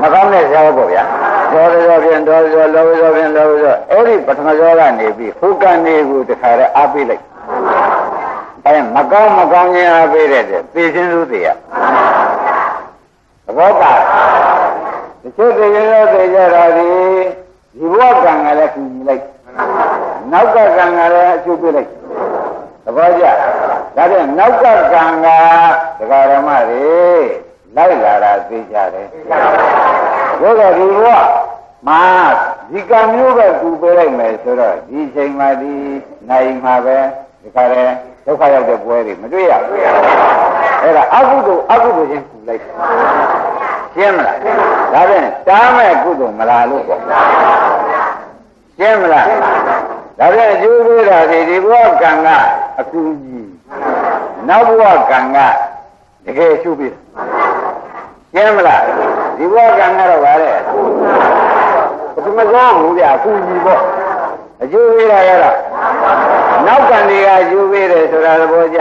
မကောင်းတဲ့ဇောပေါ့ဗျာဇောဖြင့်ဒေါဇောလောဇောဖြင့်လောဇောအဲ့ဒီပထမဇောကနေပြီးဟိုကံတွေကိုတခါတည်းအားပေးလိုက်အဲ့မကောင်းခြင်းအားပေးတဲ့သေခြင်းသူတွေသဘောပါတချို့သေခြင်းလို့သေကြတာဒီဘဝကံကလည်းကူညီလိုက်နောက်ကကံကလည်းအကျိုးပေးလိုက်သဘောကျဒါဖြင့်နောက်ကကံကဒကာရမတွေလိုက်လာတာသိကြတယ်ဘုရားဒီဘဝမှာဒီကံမျိုးပဲကူပေးလိုက်မယ်ဆိုတော့ဒီချိန်မှာဒီနိုင်မှာပဲဒီခါရဲဒုက္ခရောက်တဲ့ပွဲတွေမတွေ့ရဘူးအဲ့ဒါအကုသိုလ်ချင်းကူလိုက်ရှင်းမလားဒါဖြင့်တားမဲ့ကုသိုလ်မလားလို့ပေါ့ရှင်းမလားဒါဖြင့်အကျိုးပေးတာဒီဘဝကံကအကူကြီးနောက်ဘဝကံကတကယ်အကျိုးပေးရှင်းမလားဒီဘဝကံကတော့ဗါတဲ့ပထမဆုံးဘူးဗျာအကူကြီးပေါ့အကျိုးပေးတာကတော့နောက်ကံတွေကအကျိုးပေးတယ်ဆိုတာသဘောကျ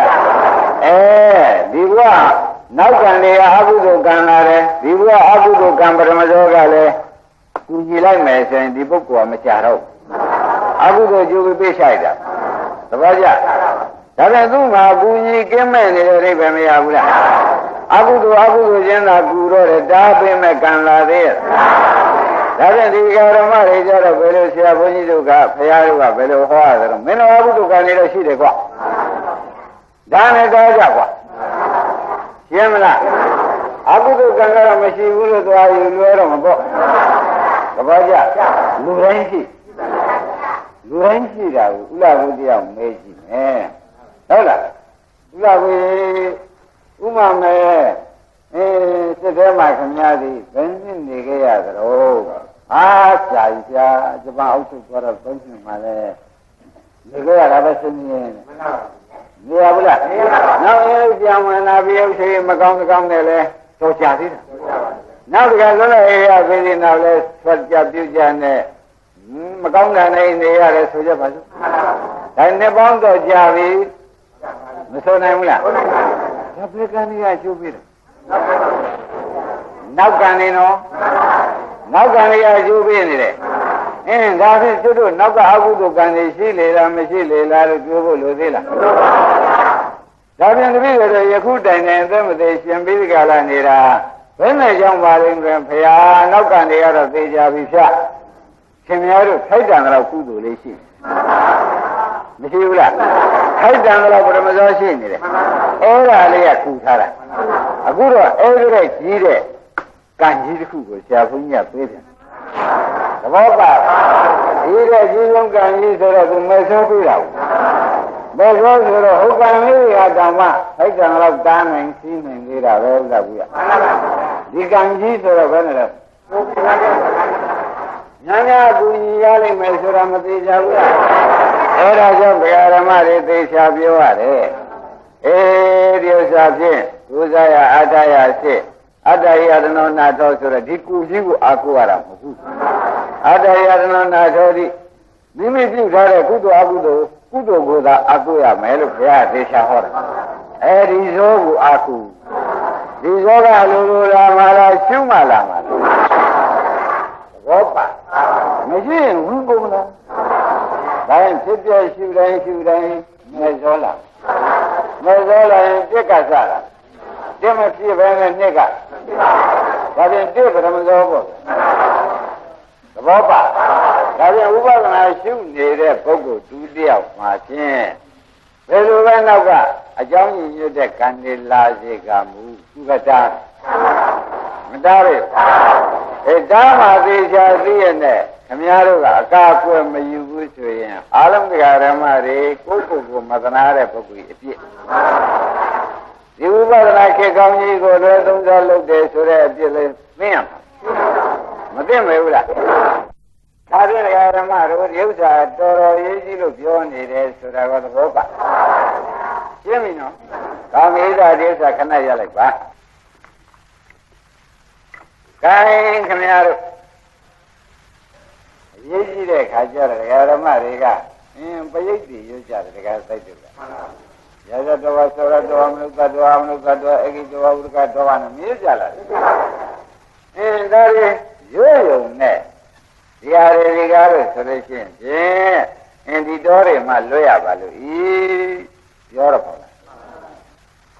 ဒီဘဝနောက်ကံတွေကအကုသိုလ်ကံလာတယ်ဒီဘဝအကုသိုလ်ကံပထမဆုံးကလည်းကူညီလိုက်မယ်ဆိုရင်ဒီပုဂ္ဂိုလ်ကမကြတော့အကုသိုလ်ကျိုးပေးဆိုင်တာသဘောကျဒါပေမဲ့သူ့မှာကူညီကင်းမဲ့နေတဲ့အိဗယ်မရဘူးလားအကုသိုလ်ချင်းသာကူတော့တယ်တားပေးမဲ့ကံလာသေးရဲ့ဒါဖြင့်ဒီဃာရမတွေကြတော့ဘယ်လိုဆရာဘုန်းကြီးတို့ကဖရာတို့ကဘယ်လိုဟောရသလဲမင်းတို့အကုသိုလ်ကံတွေတော့ရှိတယ်ကွာဒါနဲ့တော့ကြကွာရှင်းမလားအကုသိုလ်ကံကတော့မရှိဘူးလို့သွားယူလွဲတော့မပေါ့သဘောကျလူတိုင်းရှိတာကိုဥလာဘုရားမဲကြည့်မယ်ဟုတ်လားဥလာဘုဥမမဲစစ်ထဲမှာခင်ဗျားသည်ဘယ်နှစ်နေခဲ့ရသလဲဆရာဂျပန်အောက်ထုတ်သွားတော့ဘယ်နှစ်မှလဲ နေကြရတာပဲစဉ်းနေနေရဘူးလားနောက်အဲ့ပြန်ဝင်လာပြီးဥရှိမကောင်းနဲ့လဲတော့ကြာသေးတာနောက်တကလွတ်လပ်ရပြည်နေနောက်လဲထွက်ကြပြုကြနဲ့မကောင်းတဲ့နေရတယ်ဆိုကြပါစို့ဒါနဲ့ပေါင်းတော့ကြာပြီမဆိုနိုင်ဘူးလားဒါဘယ်ကနေရကျိုးပြီးတယ်နောက်ကနေနော်နောက်ကနေရကျိုးပြီးနေတယ်ဒါဖြင့်တို့နောက်ကအကုသိုလ်ကံတွေရှိလေလားမရှိလေလားလို့ပြောဖို့လိုသေးလားဒါပြန်တပည့်တွေယခုတိုင်တိုင်အသက်မသေးရှင်ပြီးဒီကလာနေတာဘယ်နဲ့ကြောင့်ပါလိမ့်မယ်ဖရာနောက်ကနေရတော့သေချာပြီဖြတ်ခင်ဗျားတို့ထိုက်တန်တော့ကုသိုလ်လေးရှိမရှိဘူးလားထိုက်တန်တော့ပရမဇောရှိနေတယ်အဲ့ဒါလေးကကူထားတာအခုတော့အဲ့ဒီတဲ့ကြီးတဲ့ကံကြီးတစ်ခုကိုဆရာဘုန်းကြီးကပေးတယ်သဘောပါဒီတဲ့ကြီးဆုံးကံကြီးဆိုတော့သူမဲ့ဆိုးပြတာဘူးမဲ့ဆိုးဆိုတော့ဟုတ်ကံလေးကဓမ္မထိုက်တန်တော့တားနိုင်စီးနိုင်သေးတာပဲဥစ္စာဘူးရဒီကံကြီးဆိုတော့ဘယ်နဲ့လဲညာညာကူညီရလိမ့်မယ်ဆိုတာမသေးကြဘူးလားအဲ့ဒါကြောင့်ဗေဒဓမ္မတွေသေချာပြောရတယ်ဒီဥစ္စာဖြင့်ဒုစရအတ္တယရှိအတ္တယတနောနာထောဆိုတော့ဒီကုကြီးကိုအာကိုရတာမဟုတ်ဘူးအတ္တယတနောနာထောဒီမိမိပြုထားတဲ့ကုသိုလ်အကုသိုလ်ကိုသာအာကိုရမယ်လို့ဘုရားသေချာဟောတာဒီဇောကိုအာကိုဒီဇောကလိုလာမှလားရှုမှလာမှလားဘောပါမရှိရင်ဝင်းကုန်လားဒါရင်ဖြစ်ပြရှုတိုင်းမဲဇောလာရင်ပြက်ကစားတာတက်မဖြစ်ပဲနဲ့နှစ်ကဒါပြင်တက်ပရမဇောပေါ့သဘောပါဒါပြင်ဥပဒနာရှုနေတဲ့ပုဂ္ဂိုလ်ဒုတိယမှာဖြင့်ဘယ်လိုပဲနောက်ကအကြောင်းရင်းညွတ်တဲ့ကံတွေလာစေကမူသူကတားမတားရဒါမှသေချာသိရတဲ့ခမည်းတော်ကအကာအကွယ်မယူဘူးဆိုရင်အာလုံးတရားဓမ္မတွေကိုယ့်ကိုယ်မသနာတဲ့ပုဂ္ဂိုလ်အပြစ်ဒီဥပဒနာခေကောင်းကြီးကိုလည်းသုံးစားလုပ်တယ်ဆိုတဲ့အပြစ်လေးသိရမှာမသိမယ်ဘူးလားဒါဖြင့်တရားဓမ္မတို့ဒီဥစ္စာတော်တော်ရေးကြီးလို့ပြောနေတယ်ဆိုတာကသဘောပါရှင်းပြီနော်ကောင်းပြီဒါဒီဥစ္စာခဏရလိုက်ပါခိုင်းခင်ဗျားတို့ရေးကြည့်တဲ့ခါကျတော့ဒကာဓမ္မတွေကပရိတ်တွေရွတ်ကြတယ်ဒကာစိုက်တယ်ကရာဇတော်ဝါသောရတော်မနုဿတော်မနုဿတော်အဂိတော်ဝုဒကတော်နဲ့မြည်ကြလာတယ်ဒါတွေရွတ်ရုံနဲ့ဒီဟာတွေကတော့ဆိုလို့ရှိရင်ဒီတော်တွေမှလွတ်ရပါလို့ပြောတော့ပေါ့လား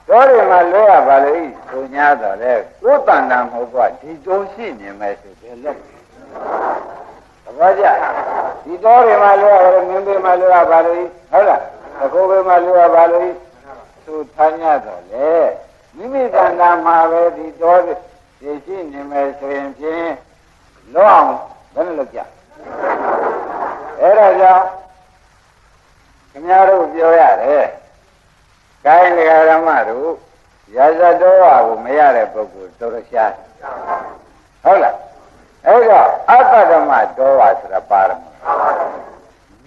တော်တွေမှလွတ်ရပါလို့ဆို냐တော့လေကိုယ်တန်တန်မဟုတ်ကဒီတော်ရှိနေမယ်ဆိုဘယ်လက်ဘာကြဒီတော်တွေမှာလွတ်ရတယ်မင်းတွေမှာလွတ်ရပါလို့ဟုတ်လားအခုပဲမှာလွတ်ရပါလို့သူထား냐တော့လေမိမိတန်တာမှာပဲဒီတော်တွေရှိနေမယ်ဆိုရင်ဖြင့်လွတ်အောင်ဘယ်နဲ့လုပ်ကြအဲ့ဒါကြောင့်ခင်ဗျားတို့ပြောရတယ်ကိုင်းလေဓမ္မတို့ရာဇတော်ဝါကိုမရတဲ့ပုဂ္ဂိုလ်တော်တော်ရှားဟုတ်လားအဲ့တော့အတ္တဓမ္မတော်ဝါဆိုတာပါရမ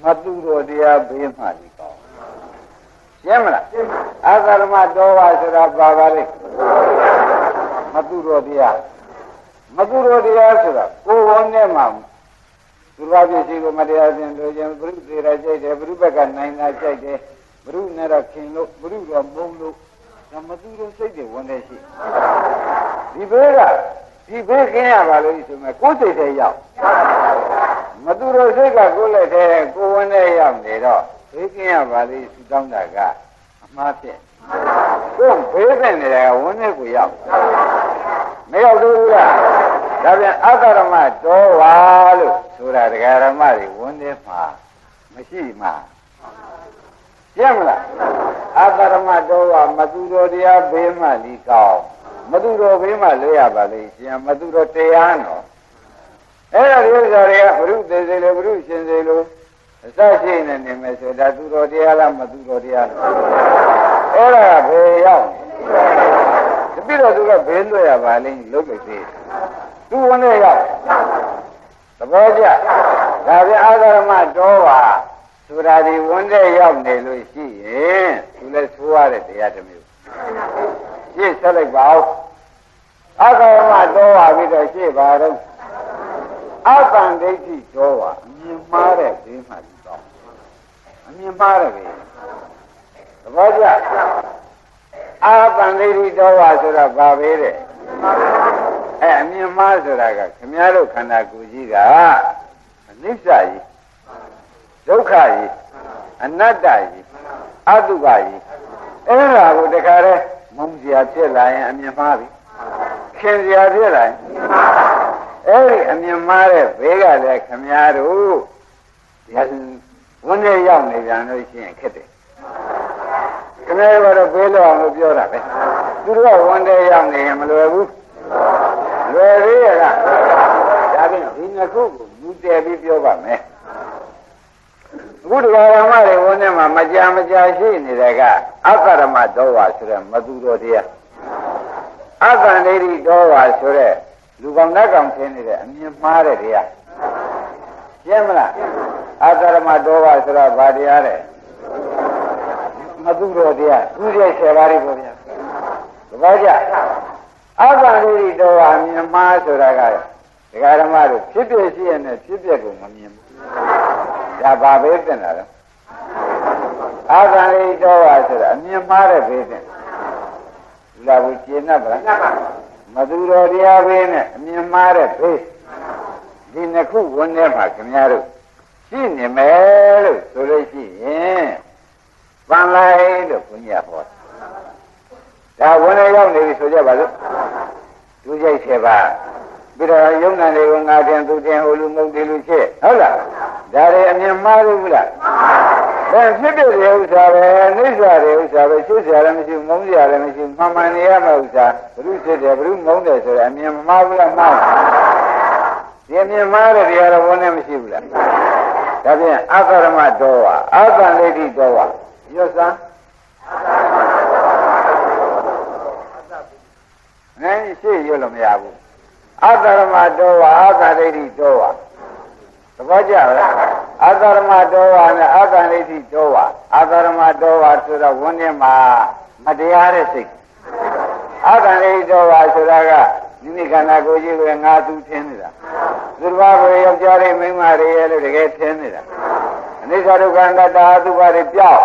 မသူတော်တရားဘေးမှဒီကောင်းရှင်းမလားအတ္တဓမ္မတော်ဝါဆိုတာပါပါလေမသူတော်တရားဆိုတာကိုယ်ဝန်းထဲမှာသူတော်ပြည့်စုံကိုမတရားခြင်းတို့ခြင်းဘုရုသေရကြိုက်တယ်ဘုရုဘက်ကနိုင်တာကြိုက်တယ်ဘုရုနဲ့တော့ခင်လို့ဘုရုတော့မုန်းလို့ဒါမသူတော်စိတ်တွေဝင်နေရှိဒီဘေးကင်းရပါလို့ဆိုမှကိုယ်စိတ်ထဲရောက်မသူတော်စိတ်ကကိုယ်လက်ထဲကိုယ်ဝင်ထဲရောက်နေတော့ဘေးကင်းရပါလိမ့်သူတောင်းတာကအမှားဖြစ်ကိုယ်ဘေးကင်းနေတာကဝင်ထဲကိုရောက်မရောက်ဘူးလားဒါပြန်အတ္တဓမ္မတော်ဝါလို့ဆိုတာဒကာဓမ္မတွေဝင်ထဲမှာမရှိမှရှင်းမလားအတ္တဓမ္မတော်ဝါမသူတော်တရားဘေးမှလီကောင်းမသူတော်ဘေးမှလွတ်ရပါလိမ့်ရှင်မသူတော်တရားနော်အဲ့ဒါဒီဥစ္စာတွေကဘုရုသေစေလို့ဘုရုရှင်စေလို့အစရှိနေမယ်ဆိုဒါသူတော်တရားလားမသူတော်တရားလားအဲ့ဒါဘယ်ရောက်တပိတော့သူကဘေးလွတ်ရပါလိမ့်လို့ပဲသေးသူဝင်နေရောက်သဘောကျဒါပြန်အာဂရမတော်ပါ ဆိုတာဒီဝန်တဲ့ရောက်နေလို့ရှိရင်သူလည်းဆိုရတဲ့တရားတစ်မျိုးရှင်းဆက်လိုက်ပါဦးအကောမတော်ပါပြီးတော့ရှင်းပါတော့အတန်ဒိဋ္ဌိတော်ပါအမြင်မှားတဲ့ဘေးမှတော့အမြင်မှားတဲ့ဘေးသဘောကျအတန်ဒိဋ္ဌိတော်ပါဆိုတော့ဗာဘေးတဲ့အမြင်မှားဆိုတာကခမည်းတော်ခန္ဓာကိုယ်ကြီးကအနိစ္စကြီးဒုက္ခကြီးအနတ္တကြီးအတုပကြီးအဲ့ဒါကိုတခါတည်းမုံစရာဖြစ်လာရင်အမြင်မှားပြီခင်စရာဖြစ်လာရင်အဲ့ဒီအမြင်မှားတဲ့ဘေးကလည်းခမည်းတော်ဒီဝန်ထဲရောက်နေပြန်လို့ရှိရင်ခက်တယ်ခမည်းတော်ကတော့ဘေးလောက်အောင်လို့ပြောတာပဲသူတို့ကဝန်ထဲရောက်နေရင်မလွယ်ဘူးလွယ်သေးရလားဒါဖြင့်ဒီနှစ်ခုကိုမူတည်ပြီးပြောပါမယ်အခုဒီဃာမတွေဝန်ထဲမှာမကြာရှိနေတဲ့ကအကရမတော်ဝါဆိုတဲ့မသူတော်တရားအကန္တိရိတော်ဝါဆိုတဲ့လူကောင်နတ်ကောင်ထင်းနေတဲ့အမြင်မှားတဲ့တရားရှင်းမလားအကရမတော်ဝါဆိုတာဘာတရားလဲမသူတော်တရားသူရဲ့10ပါးလေးပေါ့ဗျာသဘောကျအကန္တိရိတော်ဝါမြင်မှားဆိုတာကဒီဃာမတို့ဖြစ်ပြရှိရတဲ့ဖြစ်ပြကိုမမြင်ဘူးဒါဘာပဲတင်တာလဲအာသံရိတော်ဝါဆိုတာအမြင်မှားတဲ့ဘေးတင်လာဘူးကျင်납ဗလားမသူတော်တရားဘေးနဲ့အမြင်မှားတဲ့ဘေးဒီနှစ်ခုဝန်ထဲမှာခင်ဗျားတို့ရှိနေမယ်လို့ဆိုလို့ရှိရင်ပန်လိုက်လို့ဘုန်းကြီးကဟောဒါဝန်ထဲရောက်နေပြီဆိုကြပါစို့သူကြိုက်7ပါးပြီးတော့ယုံနာတွေကိုငါတင်သူတင်ဟိုလူမုတ်တယ်လူချက်ဟုတ်လားဒါတွေအမြင်မှားလို့ဘူးလားဒါဖြစ်တဲ့ဥစ္စာပဲအိဋ္ဌာတွေဥစ္စာပဲရှုစရာလည်းမရှိမုန်းစရာလည်းမရှိမှန်မှန်နေရမယ့်ဥစ္စာဘုရုဖြစ်တယ်ဘုရုမုန်းတယ်ဆိုတော့အမြင်မှားဘူးလားမှားဒီအမြင်မှားတဲ့တရားတော်ဝန်နဲ့မရှိဘူးလားဒါဖြင့်အကရမတော်ဝါအကန္တိတော်ဝါရောစမ်းငါရှိရလို့မရဘူးအကရမတော်ဝါအကန္တိတော်ဝါသဘောကျလားအကရမတော်ဝါနဲ့အကန္တိတော်ဝါအကရမတော်ဝါဆိုတော့ဝန်ထဲမှာမတရားတဲ့စိတ်အကန္တိတော်ဝါဆိုတာကမိမိခန္ဓာကိုယ်ကြီးပဲငါသူထင်းနေတာသူတစ်ပါးကိုယောက်ျားလေးမိန်းမတွေရဲ့လို့တကယ်ထင်းနေတာအနိစ္စဒုက္ခအနတ္တအတုပါတွေပြောက်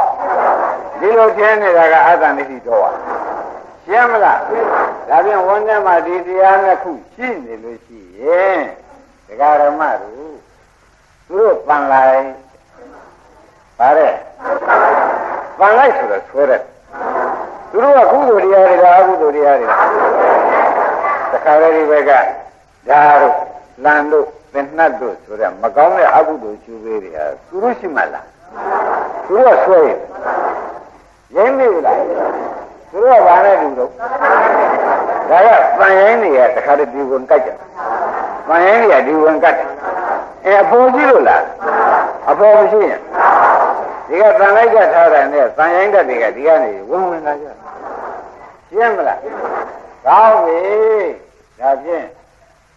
ဒီလိုထင်းနေတာကအကန္တိတော်ဝါရှင်းမလားဒါဖြင့်ဝန်ထဲမှာဒီတရားနှစ်ခုရှိနေလို့ရှိရင်ဒကာရမတို့သူတို့ပန်လိုက်ဗါတဲ့ပန်လိုက်ဆိုတော့ဆွဲတယ်သူတို့ကကုသိုလ်တရားတွေကအကုသိုလ်တရားတွေတခါလေဒီဘက်ကဓာတ်တို့လန်တို့သင်္နှတ်တို့ဆိုတဲ့မကောင်းတဲ့အကုသိုလ်ကျူးပေးတွေဟာသူတို့ရှိမှလားသူတို့ကဆွဲရင်းမိလားသူတို့ကဘာနဲ့တူတော့ဒါကပန်ရင်တွေကတခါတည်းဒီဝင်ကြိုက်တယ်ပန်ရင်တွေကဒီဝင်ကြိုက်တယ်အပေါ်ကြီးလို့လားအပေါ်မရှိရင်ဒီကတန်လိုက်ကထားတယ်နဲ့တန်ရိုင်းတက်တွေကဒီကနေဝင်လာကြရှင်းမလားကောင်းပြီဒါဖြင့်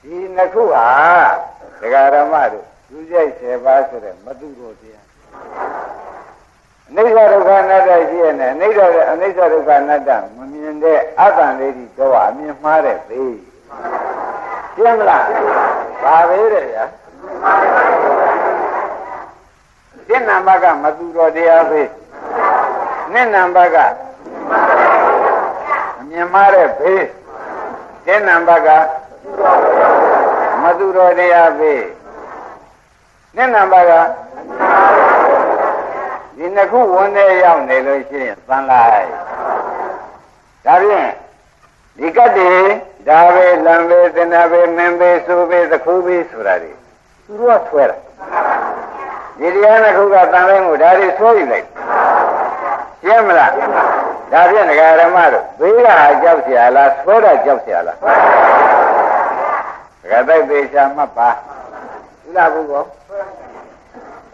ဒီနှစ်ခုဟာဒကာရမတို့သူကြိုက်10ပါးဆိုတဲ့မတုတော်တရားအနိစ္စဒုက္ခအနတ္တရှိရနဲ့အနိစ္စဒုက္ခအနတ္တမမြင်တဲ့အတ္တလေးကြီးတော့အမြင်မှားတဲ့သိရှင်းမလားဘာပဲတဲ့ဗျာဒီနံပါတ်ကမသူတော်တရားပဲနှစ်နံပါတ်ကအမြင်မှားတဲ့ဘေးဒီနံပါတ်ကမသူတော်တရားပဲနှစ်နံပါတ်ကဒီနှစ်ခုဝန်ထဲရောက်နေလို့ရှိရင်သံလိုက်ဒါဖြင့်ဒီကတ္တိဒါပဲလံပဲသင်္နာပဲမင်းပဲဆိုပဲသခိုးပဲဆိုတာတွေသူတို့ကဆွဲတာဒီတရားနှစ်ခုကတန်လိုက်မှုဒါတွေဆွဲယူလိုက်ရှင်းမလားဒါဖြင့်ဒကာရမတို့ဘေးကကြောက်เสียလားဆွဲတာကြောက်เสียလားဒကာတိုက်ပေချာမှတ်ပါဥလာဘူးကော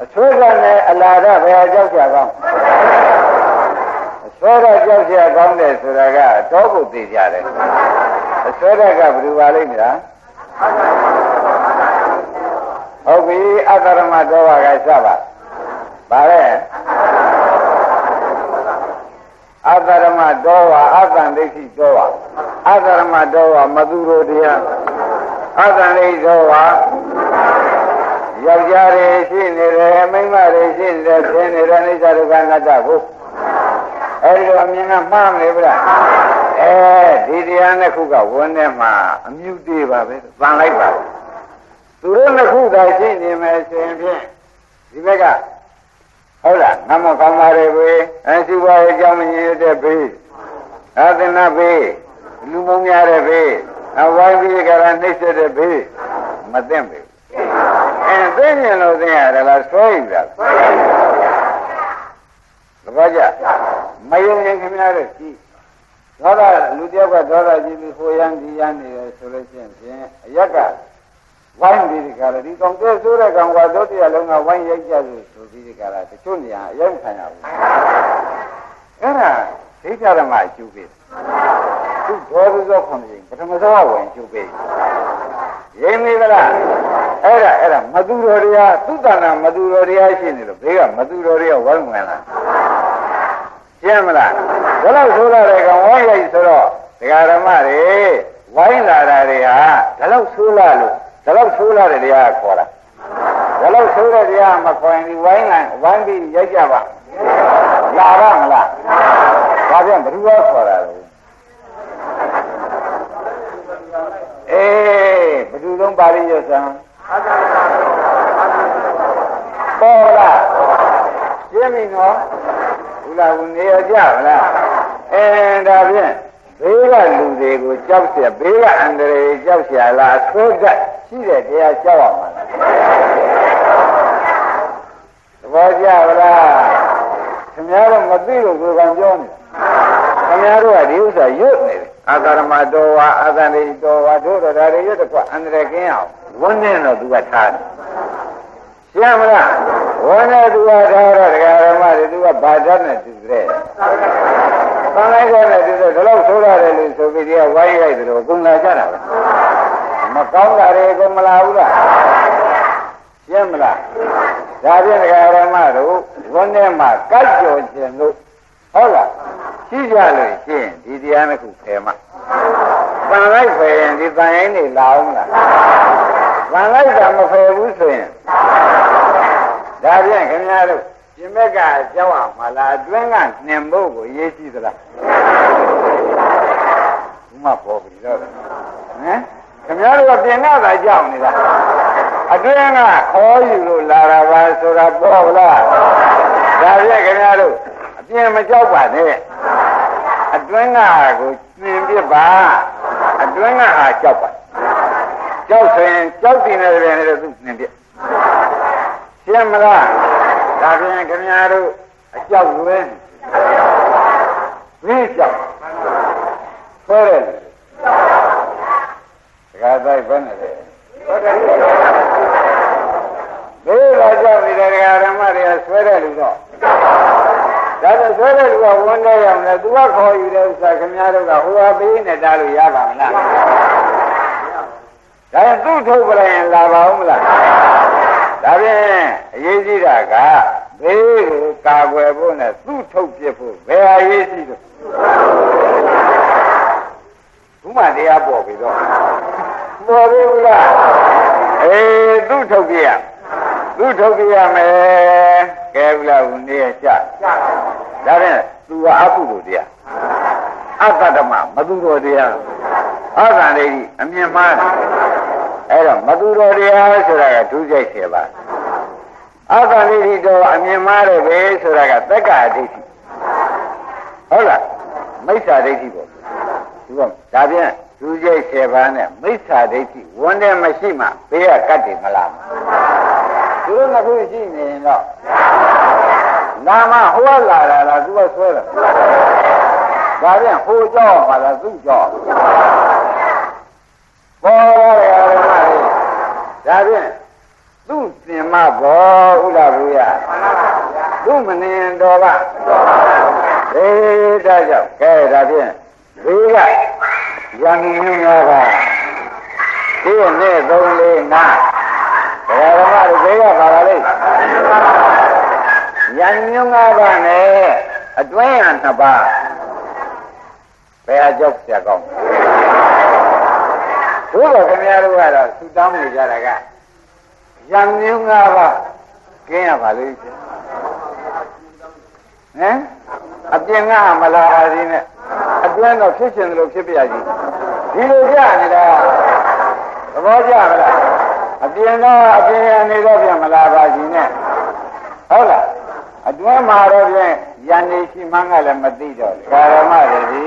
အဆွဲကနဲ့အလာရဘယ်ကြောက်เสียကောင်းအဆွဲတော့ကြောက်เสียကောင်းတယ်ဆိုတာကတော့ကိုသိကြတယ်အဆွဲကဘယ်လိုပါလိမ့်မလားဟုတ်ပြီအတ္တရမတော်ဝါကစပါ ဘာလဲအတ္တရမတော်ဝါအတ္တဒိဋ္ဌိတော်ဝါအတ္တရမတော်ဝါမသူတို့တရားအတ္တဒိဋ္ဌိတော်ဝါယောက်ျားတွေရှိနေတယ်မိန်းမတွေရှိနေတယ်ဆင်းနေတဲ့အိဋ္ဌဒုက္ခအနတ္တကိုအဲဒီလိုအမြင်ကမှားမလဲဗျာဒီတရားနှစ်ခုကဝန်ထဲမှာအမြုပ်သေးပါပဲပန်လိုက်ပါသူတို့နှစ်ခုသာရှိနေမယ်ဆိုရင်ဖြင့်ဒီဘက်ကဟုတ်လားနမကောင်းပါလေပဲအရှိဘွားရဲ့အကြောင်းမညင်ရတဲ့ဘေးအသနာဘေးလူမုံများတဲ့ဘေးအဝိုင်းပြီးကြတာနှိမ့်ဆက်တဲ့ဘေးမသိမ့်ဘူးသိမြင်လို့သိရတယ်လားဆွဲယူတာသဘောကျမယုံရင်ခင်ဗျားတို့ကြည့်ဒေါသလူတယောက်ကဒေါသကြီးပြီးဟိုရမ်းဒီရမ်းနေတယ်ဆိုလို့ရှိရင်အရက်ကဝိုင်းပြီးဒီကရဒီကောင်တဲ့ဆိုးတဲ့ကောင်ကတို့တရားလုံးကဝိုင်းရိုက်ကြလို့ဆိုပြီးဒီကရတချို့နေရာအရင်ခံရဘူးအဲ့ဒါဒိဋ္ဌဓမ္မအကျိုးပေးသူဒေါသဇောခွန်ကြီးပထမဆုံးဝင်ကျိုးပေးရင်းနေကြလားအဲ့ဒါမသူတော်တရားသုတ္တနာမသူတော်တရားရှိနေလို့ဘေးကမသူတော်တရားဝိုင်းဝင်လာရှင်းမလားဘယ်လောက်ဆိုးလာတဲ့ကောင်ဝိုင်းရိုက်ဆိုတော့ဒကာဓမ္မတွေဝိုင်းလာတာတွေဟာဒါလောက်ဆိုးလာလို့ဒါလောက်ဆိုးလာတဲ့တရားခေါ်တာဒါလောက်ဆိုးတဲ့တရားမခေါ်ရင်ဒီဝိုင်းပြီးရိုက်ကြပါလာပါမလားဒါပြန်ဘယ်သူရောခေါ်တာလဲဘယ်သူလုံးပါဠိရစံပေါ်လားရှင်းပြီနော်ဘုရားကနေရကြမလားဒါဖြင့်ဘေးကလူတွေကိုကြောက်เสียဘေးကအန္တရာယ်ကြောက်เสียလားအဆိုးကရှိတဲ့တရားကြောက်ရမှာလားသဘောကျလားခင်ဗျားတို့မသိလို့ကိုယ်ကပြောနေခင်ဗျားတို့ကဒီဥစ္စာရွတ်နေတယ်အာသရမတော်ဝါအာသန္တိတော်ဝါတို့တော်ဒါတွေရွတ်တော့အန္တရာယ်ကင်းအောင်ဝန်းနေတော့သူကထားတယ်ရှင်းမလားဝန်းနေသူကထားတော့ဒကာရမတွေသူကဘာသာနဲ့သူတဲ့သံလိုက်တဲ့နဲ့သူတဲ့ဒီလောက်ဆိုးရတယ်လို့ဆိုပြီးဒီကဝိုင်းရိုက်တယ်တော့အကုန်လာကြတာပဲမကောင်းတာတွေအကုန်မလာဘူးလားရှင်းမလားဒါဖြင့်ဒကာရမတို့ဝန်းထဲမှာကတ်ကြော်ခြင်းလို့ဟုတ်လားရှိကြလို့ရှင်းဒီတရားနှစ်ခုဖယ်မှာပန်လိုက်ဖယ်ရင်ဒီတန်ရင်နေလာအောင်လားပန်လိုက်တာမဖယ်ဘူးဆိုရင်ဒါဖြင့်ခင်ဗျားတို့ရှင်မက်ကကြောက်အောင်မလားအတွင်းကနှင်ဖို့ကိုရေးကြည့်သလားဘုမပေါ်ပြီတော့ဟမ်ခင်ဗျားတို့ကပြင်ရတာကြောက်နေတာအတွင်းကခေါ်ယူလို့လာတာပါဆိုတာပေါ်လားဒါဖြင့်ခင်ဗျားတို့အပြင်မကြောက်ပါနဲ့အတွင်းကကိုနှင်ပြပါအတွင်းကဟာကြောက်ပါကြောက်ဆိုရင်ကြောက်တင်နေတယ်နဲ့သူနှင်ပြရှင်းမလားဒါဖြင့်ခင်ဗျားတို့အကြောက်လွဲနေကြောက်ဆွဲတယ်ဒကာတိုက်ဘယ်နဲ့လဲဘေးကကြောက်နေတဲ့ဒကာဓမ္မတွေကဆွဲတယ်လို့တော့ဒါဆိုဆွဲတဲ့လူကဝန်းနေရမယ်သူကခေါ်ယူတဲ့ဥစ္စာခင်ဗျားတို့ကဟိုဟာပေးနဲ့တားလို့ရပါမလားဒါရင်သူ့ထုတ်ပလိုက်ရင်လာပါဦးမလားဒါဖြင့်အရေးကြီးတာကဘေးကိုကာကွယ်ဖို့နဲ့သူ့ထုတ်ပြဖို့ဘယ်အရေးရှိတော့ဘုမတရားပေါ်ပြီတော့ပေါ်ပြီလားသူ့ထုတ်ပြရသူ့ထုတ်ပြရမယ်ကဲဘူးလားဦးနေရချဒါဖြင့်သူကအကုသိုလ်တရားအတ္တဓမ္မမသူတော်တရားအာသန္တိအမြင်မှားတယ်အဲ့တော့မသူတော်တရားဆိုတာကဒုစရိုက်7ပါးအာသန္တိတော်အမြင်မှားတယ်ပဲဆိုတာကသက္ကာဒိဋ္ဌိဟုတ်လားမိစ္ဆာဒိဋ္ဌိပေါ့ဒီကဒါဖြင့်ဒုစရိုက်7ပါးနဲ့မိစ္ဆာဒိဋ္ဌိဝန်တယ်မရှိမှဘေးကကတ်တယ်မလားသူတို့ကခုရှိနေရင်တော့နာမဟိုးလာတာလားသူကဆွဲတယ်ဒါပြန်ဟိုကြောက်ပါလားသူ့ကြောက်ပေါ်ရတယ်ဓမ္မလေးဒါပြန်သူ့စင်မဘောဥလာဘူးရသူ့မနေတော်ကဒေတာကြောင့်ကဲဒါပြန်ဘေးကရန်ကုန်မြို့များကဒီနေ့3-4နာဓမ္မတို့ဘေးကပါလာလိမ့် ယံမျိုး၅ပါးနဲ့အတွင်းရ2ပါးဘယ်အကြောက်ကြကောင်းဘုရားခင်ဗျားတို့ကတော့သူတောင်းနေကြတာကယံမျိုး၅ပါးကျင်းရပါလိမ့်ရှင်ဟမ်အပြင်ကမလာပါသေးနဲ့အတွင်းတော့ဖြစ်ရှင်တယ်လို့ဖြစ်ပြရကြီးဒီလိုကြနေတာသဘောကျမလားအပြင်ကနေတော့ပြန်မလာပါကြီးနဲ့ဟုတ်လားအတွင်းမှာတော့ပြန်ယန္တိရှိမှန်းကလည်းမသိတော့ဓမ္မတွေဒီ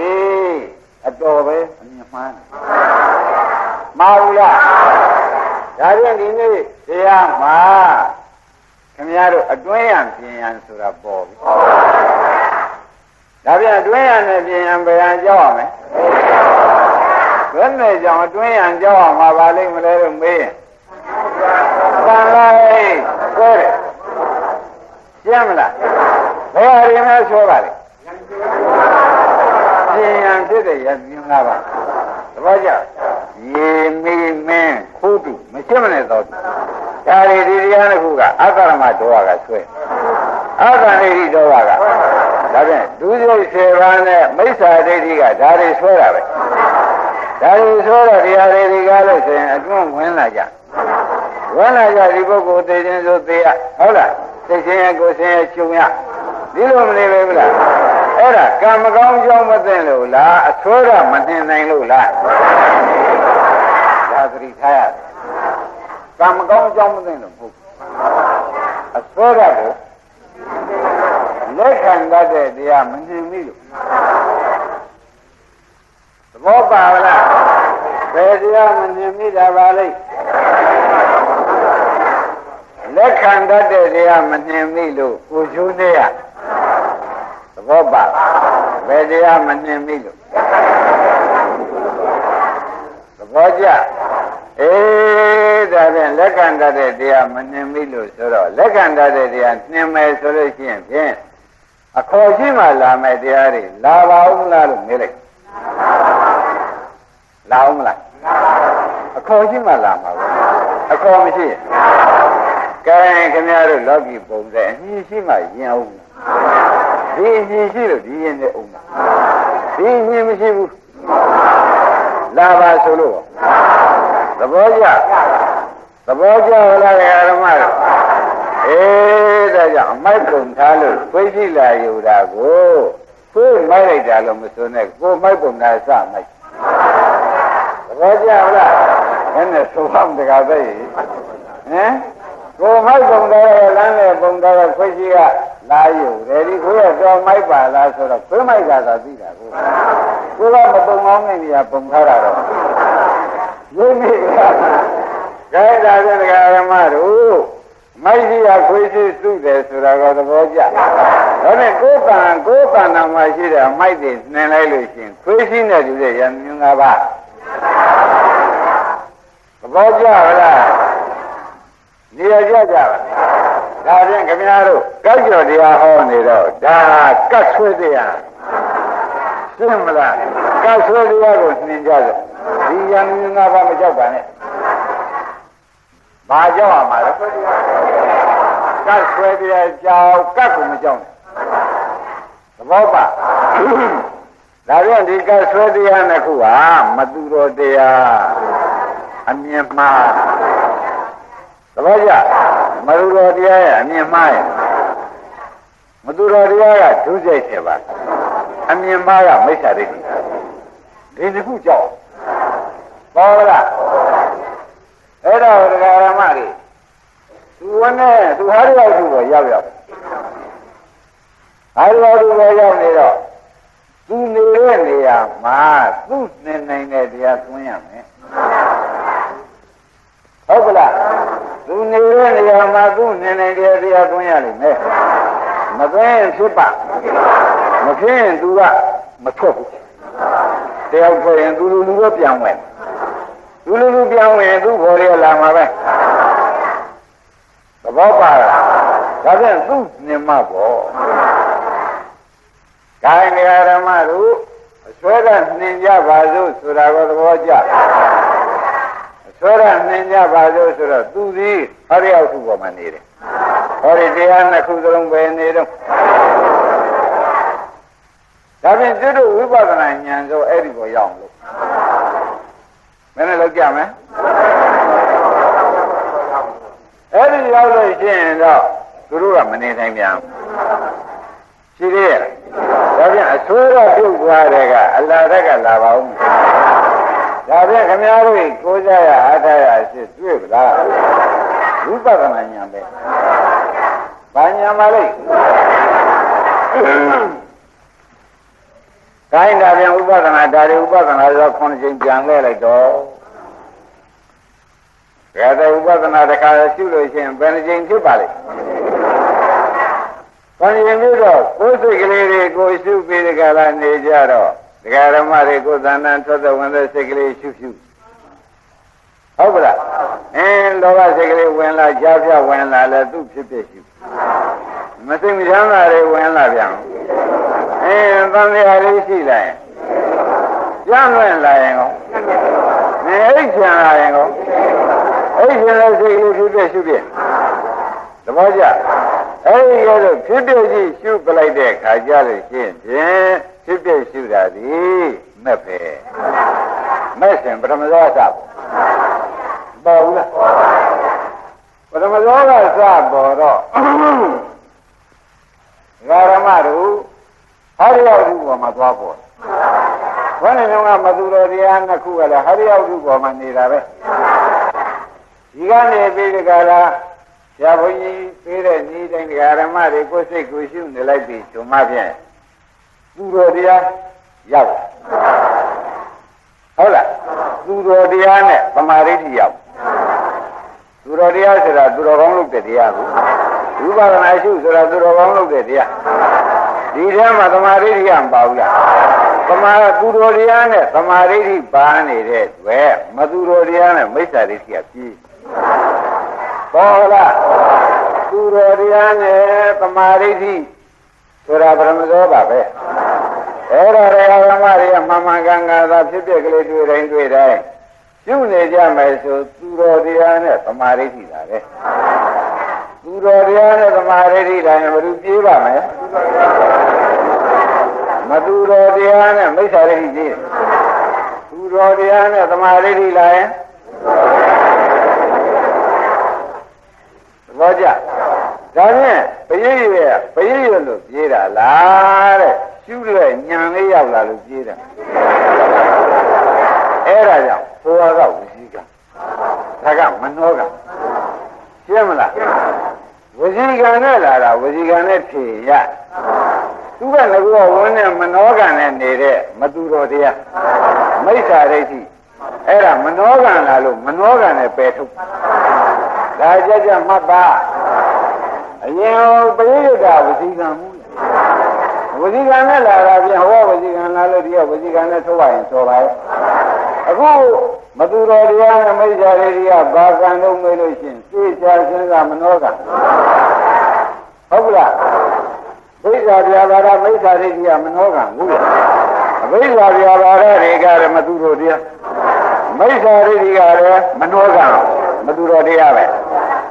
အတော်ပဲအမြင်မှန်းမဟုတ်လားဒါဖြင့်ဒီနေ့တရားမှာခင်ဗျားတို့အတွင်းရပြင်ရဆိုတာပေါ်ပြီဒါပြန်အတွင်းရနဲ့ပြင်ရဘယ်ဟန်ကြောက်ရမလဲဘယ်နဲ့ကြောင့်အတွင်းရကြောက်ရမှာပါလိမ့်မလဲလို့မေးရင်သံလိုက်ဆွဲတယ်ရှင်းမလားဘယ်ဟာတွေမှဆွဲပါလိမ့်ပြင်ရဖြစ်တဲ့ရပြင်၅ပါးသဘောကျရေမီမင်းခိုးတူမရှင်းမနဲ့တော့ဒါတွေဒီတရားတစ်ခုကအကရမဒေါဝကဆွဲအကဏိတိဒေါဝကဒါဖြင့်ဒုစရိုက်10ပါးနဲ့မိစ္ဆာဒိဋ္ဌိကဒါတွေဆွဲတာပဲဒါတွေဆွဲတော့တရားတွေကားလို့ဆိုရင်အတွင်းဝင်လာကြဒီပုဂ္ဂိုလ်သိခြင်းဆိုသိရဟုတ်လားသိခြင်းရဲ့ကိုယ်ခြင်းရဲ့ချုပ်ရဒီလိုမနေပဲဘူးလားအဲ့ဒါကံမကောင်းကြောင်းမသိလို့လားအဆွဲရမနှင်နိုင်လို့လားဒါသတိထားရတယ်ကံမကောင်းကြောင်းမသိလို့မဟုတ်အဆွဲရကိုလက်ခံတတ်တဲ့တရားမနှင်မိလို့သဘောပါလားဘယ်တရားမနှင်မိတာပါလိမ့်လက်ခံတတ်တဲ့တရားမနှင်မိလို့ကိုကျိုးနေရသဘောပါဘယ်တရားမနှင်မိလို့သဘောကျအေးဒါဖြင့်လက်ခံတတ်တဲ့တရားမနှင်မိလို့ဆိုတော့လက်ခံတတ်တဲ့တရားနှင်မယ်ဆိုလို့ရှိရင်ဖြင့်အခေါ်ရှိမှလာမယ်တရားတွေလာပါဦးလားလို့မေးလိုက်လာအောင်မလားအခေါ်ရှိမှလာမှာပဲအခေါ်မရှိရင်ကဲခင်ဗျားတို့လောကီပုံစံအညီရှိမှရင်အောင်ဒီအညီရှိလို့ဒီရင်နဲ့အောင်ဒီအညီမရှိဘူးလာပါဆိုလို့သဘောကျလားဓမ္မတို့အေးဒါကြောင့်အမိုက်ပုံထားလို့ခွေးကြည့်လာယူတာကိုခွေးမိုက်လိုက်တာလို့မဆိုနဲ့ကိုမိုက်ပုံထားစမိုက်သဘောကျလားဘယ်နဲ့ဆိုမှတကားပဲဟမ်ကိုမိုက်ပုံထားရလမ်းနဲ့ပုံထားရခွေးကြီးကလာယူတယ်ဒီခွေးကတော့မိုက်ပါလားဆိုတော့ခွေးမိုက်တာသာသိတာကိုကမပုံကောင်းနေနေရပုံထားတာတော့ရင်းနေကဲဒါပြန်ဒကာဓမ္မတို့မိုက်စီရခွေးစီစုတယ်ဆိုတာကသဘောကျဒါနဲ့ကိုယ်တန်နာမှာရှိတဲ့မိုက်တွေနှင်လိုက်လို့ရှိရင်ခွေးစီနဲ့တူတဲ့ရံမြငါးပါးသဘောကျလားနေရကြပါဒါဖြင့်ခင်ဗျားတို့ကောက်ကြော်တရားဟောနေတော့ဒါကတ်ဆွဲတရားရှင်းမလားကတ်ဆွဲတရားကိုနှင်ကြဆိုဒီရံမြငါးပါးမကြောက်ပါနဲ့ဘာကြောက်ရမှာလဲကတ်ဆွဲတရားကြောက်ကတ်ကိုမကြောက်နဲ့သဘောပါဒါပြန်ဒီကတ်ဆွဲတရားနှစ်ခုဟာမတူတော်တရားအမြင်မှားသဘောကျမတူတော်တရားရဲ့အမြင်မှားရဲ့မတူတော်တရားကဒုစရိုက်7ပါးအမြင်မှားကမိစ္ဆာဒိဋ္ဌိဒီတစ်ခုကြောက်ဘောလားအဲ့တော့ဒကာရမတွေသူဝနဲ့သူဟာရောက်သူပေါ်ရောက်ဟာရောက်သူပေါ်ရောက်နေတော့သူနေတဲ့နေရာမှာသူ့နေနိုင်တဲ့တရားသွင်းရမယ်ဟုတ်ကလားသူနေတဲ့နေရာမှာသူ့နေနိုင်တဲ့တရားသွင်းရလိမ့်မယ်မသွင်းရင်ဖြစ်ပါမဖြစ်ရင်သူကမထွက်ဘူးတရားထွက်ရင်သူလူပဲပြန်ဝင်သူလူပြောင်းရင်သူ့ဘော်ရလာမှာပဲသဘောပါလားဒါပြန်သူ့နေမှာပေါ့ဒါနေရာဓမ္မတို့အဆွဲရနှင်ကြပါစို့ဆိုတာကိုသဘောကျအဆွဲရနှင်ကြပါစို့ဆိုတော့သူသည်ဟောရောက်သူ့ပေါ်မှာနေတယ် ဟောဒီတရားနှစ်ခုစလုံးပဲနေတော့ဒါဖြင့်ကျွတ်တို့ဝိပဿနာဉာဏ်ဆိုအဲ့ဒီကိုရောက်လို့မင်းလည်းလောက်ကြမယ်အဲ့ဒီရောက်လို့ရှိရင်တော့သူတို့ကမနေနိုင်ပြန်ရှိသေးရဲ့ဒါဖြင့်အဆိုးတော့ပြုတ်သွားတဲ့ကအလာတက်ကလာပါဦးဒါဖြင့်ခင်ဗျားတို့ကိုးကြရအားထားရရှိတွေ့ပလားဝိပဿနာဉာဏ်ပဲဘာဉာဏ်ပါလိမ့်ခိုင်းတာပြန်ဥပဒနာဒါတွေဥပဒနာဆို9ချိန်ပြန်လဲလိုက်တော့ဒါတဲ့ဥပဒနာတစ်ခါရှုလို့ရှိရင်ဘယ်နှချိန်ဖြစ်ပါလိမ့်ဘာရင်ပြီးတော့ကိုယ်စိတ်ကလေးတွေကိုရှုပြီးဒီကလာနေကြတော့ဒကာဓမ္မတွေကိုသဏ္ဍာန်ထွက်တဲ့ဝင်တဲ့စိတ်ကလေးရှုဟုတ်ကလားလောဘစိတ်ကလေးဝင်လာကြားပြဝင်လာလဲသူ့ဖြစ်ဖြစ်ရှုမသိမချမ်းသာတွေဝင်လာပြန်သံဃာလေးရှိလာရင်ကျမ်းလွင့်လာရင်ကောအိတ်ချင်လာရင်ကောအိတ်ချင်တဲ့စိတ်လေးဖြစ်ဖြစ်ရှုဖြစ်သဘောကျအဲ့ဒီလိုဖြစ်ဖြစ်ကြီးရှုပလိုက်တဲ့ခါကြလို့ရှိရင်ဖြစ်ဖြစ်ရှုတာဒီမဲ့ပဲမဲ့ရှင်ပထမဇောစပေါ်ဘူးလားပထမဇောကစပေါ်တော့ဓမ္မတို့ဟရိယဝတ္ထုပေါ်မှာသွားပေါ်ဘယ်နဲ့တော့မသူတော်တရားနှစ်ခုကလည်းဟရိယဝတ္ထုပေါ်မှာနေတာပဲဒီကနေပြီးဒီကလာဆရာဘုန်းကြီးပေးတဲ့ဤတိုင်းဓမ္မတွေကိုယ်စိတ်ကိုရှုနေလိုက်ပြီးဓမ္မဖြင့်သူတော်တရားရောက်ဟုတ်လားသူတော်တရားနဲ့သမာဓိဋ္ဌိရောက်သူတော်တရားဆိုတာသူတော်ကောင်းလုပ်တဲ့တရားကိုဝိပဿနာရှုဆိုတာသူတော်ကောင်းလုပ်တဲ့တရားဒီထဲမှာသမာဓိဋ္ဌိကမပါဘူးလားသမာသူတော်တရားနဲ့သမာဓိဋ္ဌိပါနေတဲ့တွေ့မသူတော်တရားနဲ့မိစ္ဆာဒိဋ္ဌိကပြီးပေါ်လားသူတော်တရားနဲ့သမာဓိဋ္ဌိဆိုတာပရမဇောပါပဲအဲ့ဒါတွေဓမ္မတွေကမှန်မှန်ကန်ကန်သာဖြစ်ဖြစ်ကလေးတွေ့တိုင်းရှုနေကြမယ်ဆိုသူတော်တရားနဲ့သမာဓိဋ္ဌိတာပဲသူတော်တရားနဲ့သမာဓိဋ္ဌိတိုင်းဘယ်လိုပြေးပါမယ်မသူတော်တရားနဲ့မိစ္ဆာဒိဋ္ဌိပြေးသူတော်တရားနဲ့သမာဓိဋ္ဌိလာရင်သဘောကျဒါဖြင့်ပရိယေလို့ပြေးတာလားတဲ့ရှုတဲ့ဉာဏ်လေးရောက်လာလို့ပြေးတယ်အဲ့ဒါကြောင့်ဘုရားကဝစီကဒါကမနောကရှင်းမလားဝစီကနဲ့လာတာဝစီကနဲ့ဖြေရသူကလည်းကောဝန်းနဲ့မနောကနဲ့နေတဲ့မသူတော်တရားမိစ္ဆာဒိဋ္ဌိအဲ့ဒါမနောကလာလို့မနောကနဲ့ပယ်ထုတ်ဒါကြမှတ်ပါအရင်ပရိယဒဝစီကံမှုဝစီကံနဲ့လာတာပြန်ဟောဝစီကံလာလို့ဒီကဝစီကံနဲ့ထုတ်ပါရင်ဆိုပါရဲ့အခုမသူတော်တရားနဲ့မိစ္ဆာဒိဋ္ဌိကဘာကံလို့မေးလို့ရှိရင်သိချာစဉ်းစားမနောကဟုတ်လားမိစ္ဆာပြာပါဒမိစ္ဆာဒိဋ္ဌိကမနောကဘူးလေအမိစ္ဆာပြာပါဒတွေကလည်းမသူတော်တရားမိစ္ဆာဒိဋ္ဌိကလည်းမနောကမသူတော်တရားပဲ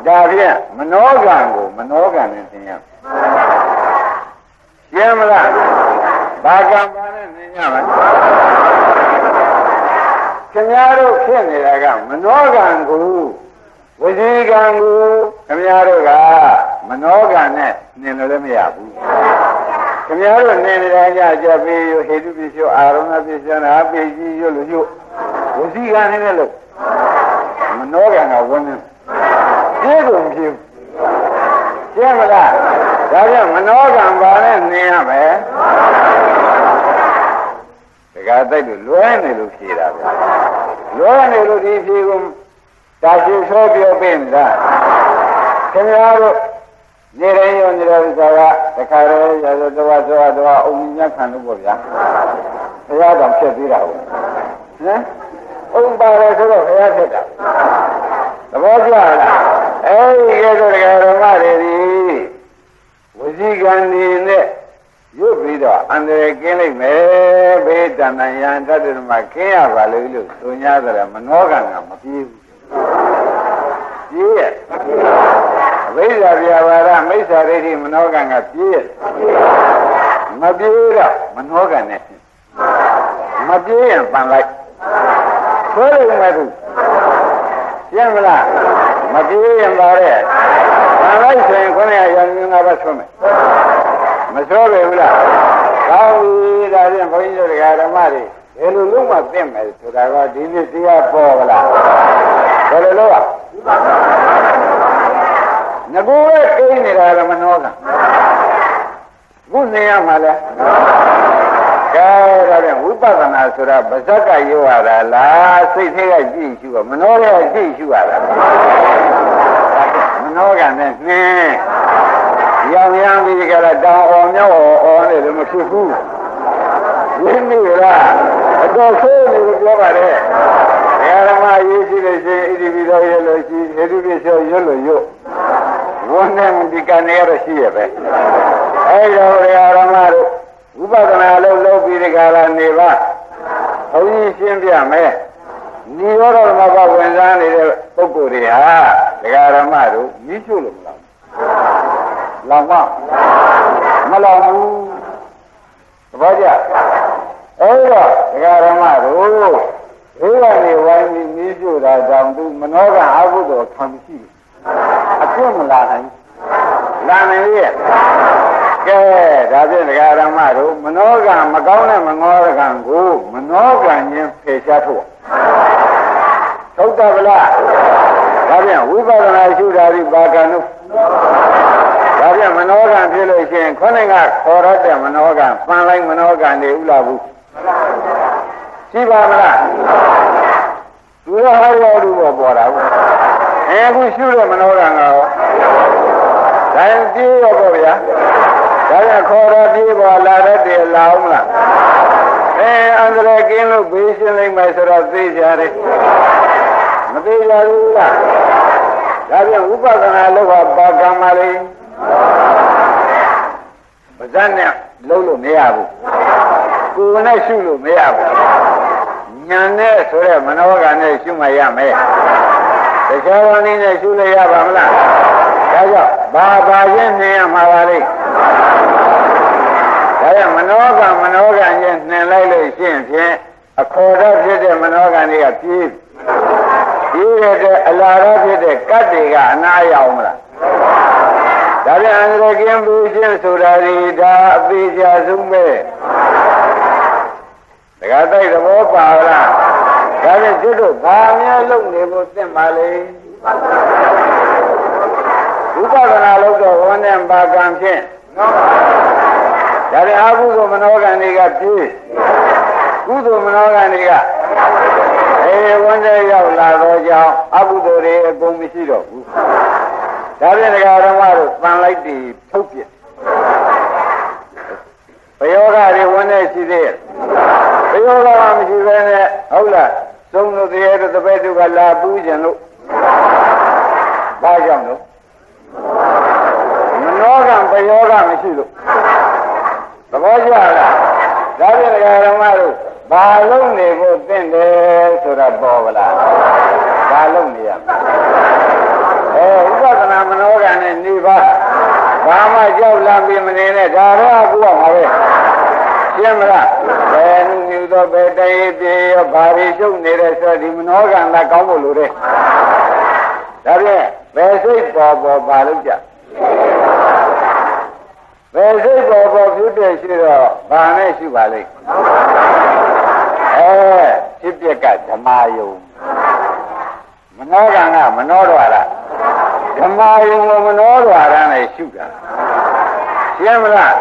ဒါဖြင့်မနောကံကိုမနောကံနဲ့သင်ရရှင်းမလားဘာကံပါနဲ့သင်ရမလဲခင်ဗျားတို့ဖြစ်နေတာကမနောကံကိုဝစီကံကိုခင်ဗျားတို့ကမနောကံနဲ့နင်လို့လည်းမရဘူးခင်ဗျားတို့နင်နေတာကြပြီးဟေတုပစ္စယအာရုံပစ္စယနာပိကြီးရွလို့ရွဝစီကံနဲ့လို့မနောကံကဝင်နေပြေကုန်ပြေရှင်းမလားဒါပြန်မနောကံပါနဲ့နင်ရမယ်တခါတိုက်လို့လွဲနေလို့ဖြေတာဗျာလွဲနေလို့ဒီဖြေကုန်တာရှိဆိုပြောပေးနေတာခင်ဗျားတို့နေရရောနေတဲ့ဥစ္စာကတခါတည်းရသောအုံမြတ်ခံလို့ပေါ့ဗျာဘုရားတော်ဖြစ်သေးတာဟုတ်ဟမ်အုံပါတယ်ဆိုတော့ဘုရားဖြစ်တာသဘောကျလားအဲဒီကဲဆိုတရားဓမ္မတွေဒီဝစီကံနေနဲ့ရွတ်ပြီးတော့အန္တရာယ်ကင်းလိုက်မယ်ဘေးတဏ္ဍာယံတတ္တမကင်းရပါလို့ဆို냐တယ်မနောကံကမပြေးဘူးပြေးရဲ့ ဘိဓါဗျာပါဒမိစ္ဆာဒိဋ္ဌိမနောကံကပြေးမပြေးတော့မနောကံနဲ့မပြေးရင်ပန်လိုက်ဆွဲလို့မသူရှင်းမလားမပြေးရင်ပါတဲ့ပန်လိုက်ဆိုရင်ခொနဲ့ရောင်ငါးပါးဆွဲမယ်မဆွဲပဲဘူးလားကောင်းပြီဒါဖြင့်ဘုန်းကြီးတို့ဓမ္မတွေဘယ်လိုလုပ်မှသိမယ်ဆိုတာကဒီနေ့တရားပေါ်ကလားဘယ်လိုလုပ်ရငကူရဲ့အိမ်နေတာကမနှောကခုနေရမှာလဲကဲဒါဖြင့်ဝိပဿနာဆိုတာဗဇက်ကရောရတာလားစိတ်ထဲကကြည့်ရှုရမနှောတဲ့ကြည့်ရှုရတာမနှောကနဲ့နှင်းရောင်ရမ်းပြီးကြတာတောင်အောင်မြောက်အောင်နေလို့မဖြစ်ဘူးဝိနည်းလားအတော်ဆိုးနေလို့ပြောပါတယ်ဓမ္မရေးရှိလို့ရှိရင်ဣတိပိသောရလို့ရှိဟေတုပိသောရွတ်လို့ရွတ်ဝန်းနဲ့ဒီကနေရရှိရပဲအဲ့တော့ဓမ္မတို့ဝိပဿနာလုပ်ပြီးဒီကလာနေပါဘုန်းကြီးရှင်းပြမယ်နိရောဓဓမ္မဘဝင်စားနေတဲ့ပုဂ္ဂိုလ်တွေဟာဒကာဓမ္မတို့ကြီးချုပ်လို့မလားလောင်မလောင်ဘူးသဘောကျအဲ့တော့ဒကာဓမ္မတို့ဒီကနေဝိုင်းပြီးကြီးချုပ်တာကြောင့်သူမနောကအဘုဒ္ဓခံမရှိဘူးအပြည့်မလာနိုင်လာနိုင်ရဲ့ကဲဒါဖြင့်ဒကာဓမ္မတို့မနောကမကောင်းတဲ့မငေါကံကိုမနောကံချင်းဖယ်ရှားထုတ်ထုတ်တယ်ဗလားဒါဖြင့်ဝိပဿနာရှုတာဒီဘာကံတို့ဒါဖြင့်မနောကံဖြစ်လို့ရှိရင်ခေါင်းကခေါ်ရတဲ့မနောကံပန်လိုက်မနောကံနေဥလားဘူးရှိပါမလားသူရဟောလူပေါ်တာဘူးအခုရှုတဲ့မနောကံကရောဒါရင်ပြေးရောပေါ့ဗျာဒါရခေါ်တော့ပြေးပေါ်လာတဲ့တည်းလာအောင်မလားအန္တရာယ်ကင်းလို့ဘေးရှင်းလိုက်မယ်ဆိုတော့သိကြတယ်မသိကြဘူးလားဒါပြန်ဝိပဿနာလုပ်ဟာပါကံပါလေပါဇက်နဲ့လုံးလို့မရဘူးကိုယ်နဲ့ရှုလို့မရဘူးဉာဏ်နဲ့ဆိုတဲ့မနောကနဲ့ရှုမှရမယ်တခြားဝန်နဲ့ရှုလို့ရပါမလားဒါကြောင့်ဘာချင်းနှင်ရမှာပါလိမ့်ဒါကြောင့်မနောကချင်းနှင်လိုက်လို့ရှိရင်ဖြင့်အခေါ်တော့ဖြစ်တဲ့မနောကတွေကပြေးတဲ့အလားတော့ဖြစ်တဲ့ကတ်တွေကအနာရောက်မလားဒါပြန်အန္တရာယ်ကင်းပြီးရှင်းဆိုတာဒီဒါအသေးချာဆုံးပဲတခါတိုက်သဘောပါလားဒါပြန်ကျွတ်တို့ဘာများလုပ်နေဖို့သင့်ပါလေဝိပဿနာလုပ်တော့ဝန်းနဲ့ပါကံဖြင့်ဒါပြန်အကုသိုလ်မနောကံတွေကပြေးကုသိုလ်မနောကံတွေကဝန်းတဲ့ရောက်လာတော့ကြောင့်အကုသိုလ်တွေအကုန်မရှိတော့ဘူးဒါဖြင့်ဒကာဓမ္မတို့ပန်လိုက်ပြီးထုတ်ပြဘယောဂတွေဝန်းတဲ့ရှိသေးရဲ့ဘယောဂမှမရှိဘဲနဲ့ဟုတ်လားသုံးလို့တည်းရဲ့တပည့်တို့ကလာပူးကြလို့ဘာကြောင့်လို့မနောကံဘယောဂမရှိလို့သဘောကျလားဒါဖြင့်ဒကာဓမ္မတို့ဘာလုံးနေဖို့သင့်တယ်ဆိုတာပေါ်ဗလားဘာလုံးနေရမလဲဥပဒနာမနောကနဲ့နေပါဘာမှကြောက်လန့်ပြီးမနေနဲ့ဒါတော့အခုကမှာပဲရှင်းမလားဘယ်နည်းမျိုးတော့ဘယ်တည်းပြေရောဘာတွေရှုပ်နေတဲ့ဆိုဒီမနောကသာကောင်းဖို့လိုတယ်ဒါဖြင့်ဘယ်စိတ်ပေါ်ဘာလို့ကြဘယ်စိတ်ပေါ်ဖြစ်တဲ့ရှိတော့ဘာနဲ့ရှိပါလိမ့်ဖြစ်ပြက်ကဓမ္မယုံမနောကံကမနောတော်ရဓမ္မယုံကိုမနောတော်ရနဲ့ရှုတာရှင်းမလား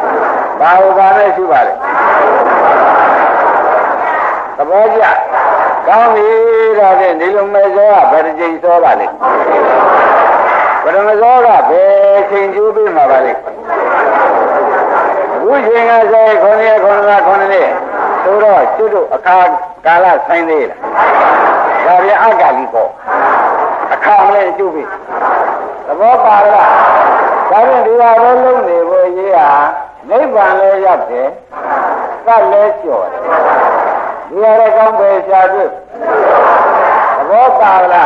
ဘာနဲ့ရှုပါလဲသဘောကျကောင်းပြီဒါဖြင့်ဒီလိုမဲ့စောကဘယ်တစ်ချိန်စောပါလဲပရမစောကဘယ်ချိန်ကျိုးပြီးမှာပါလဲဝိရှင်ကဆို9 ရက်9 လ 9 နှစ်ဆိုတော့ကျွတ်တို့အခါကာလဆိုင်သေးလားဒါပြန်အကာလီပေါ့အခါလည်းကျွတ်ပြီသဘောပါလားဒါပြန်ဒီဟာလည်းလုံးနေဖို့ရေးဟာနိဗ္ဗာန်လည်းရောက်တယ်သတ်လည်းကျော်တယ်ဒီဟာလည်းကောင်းပဲရှားတွေ့သဘောပါလား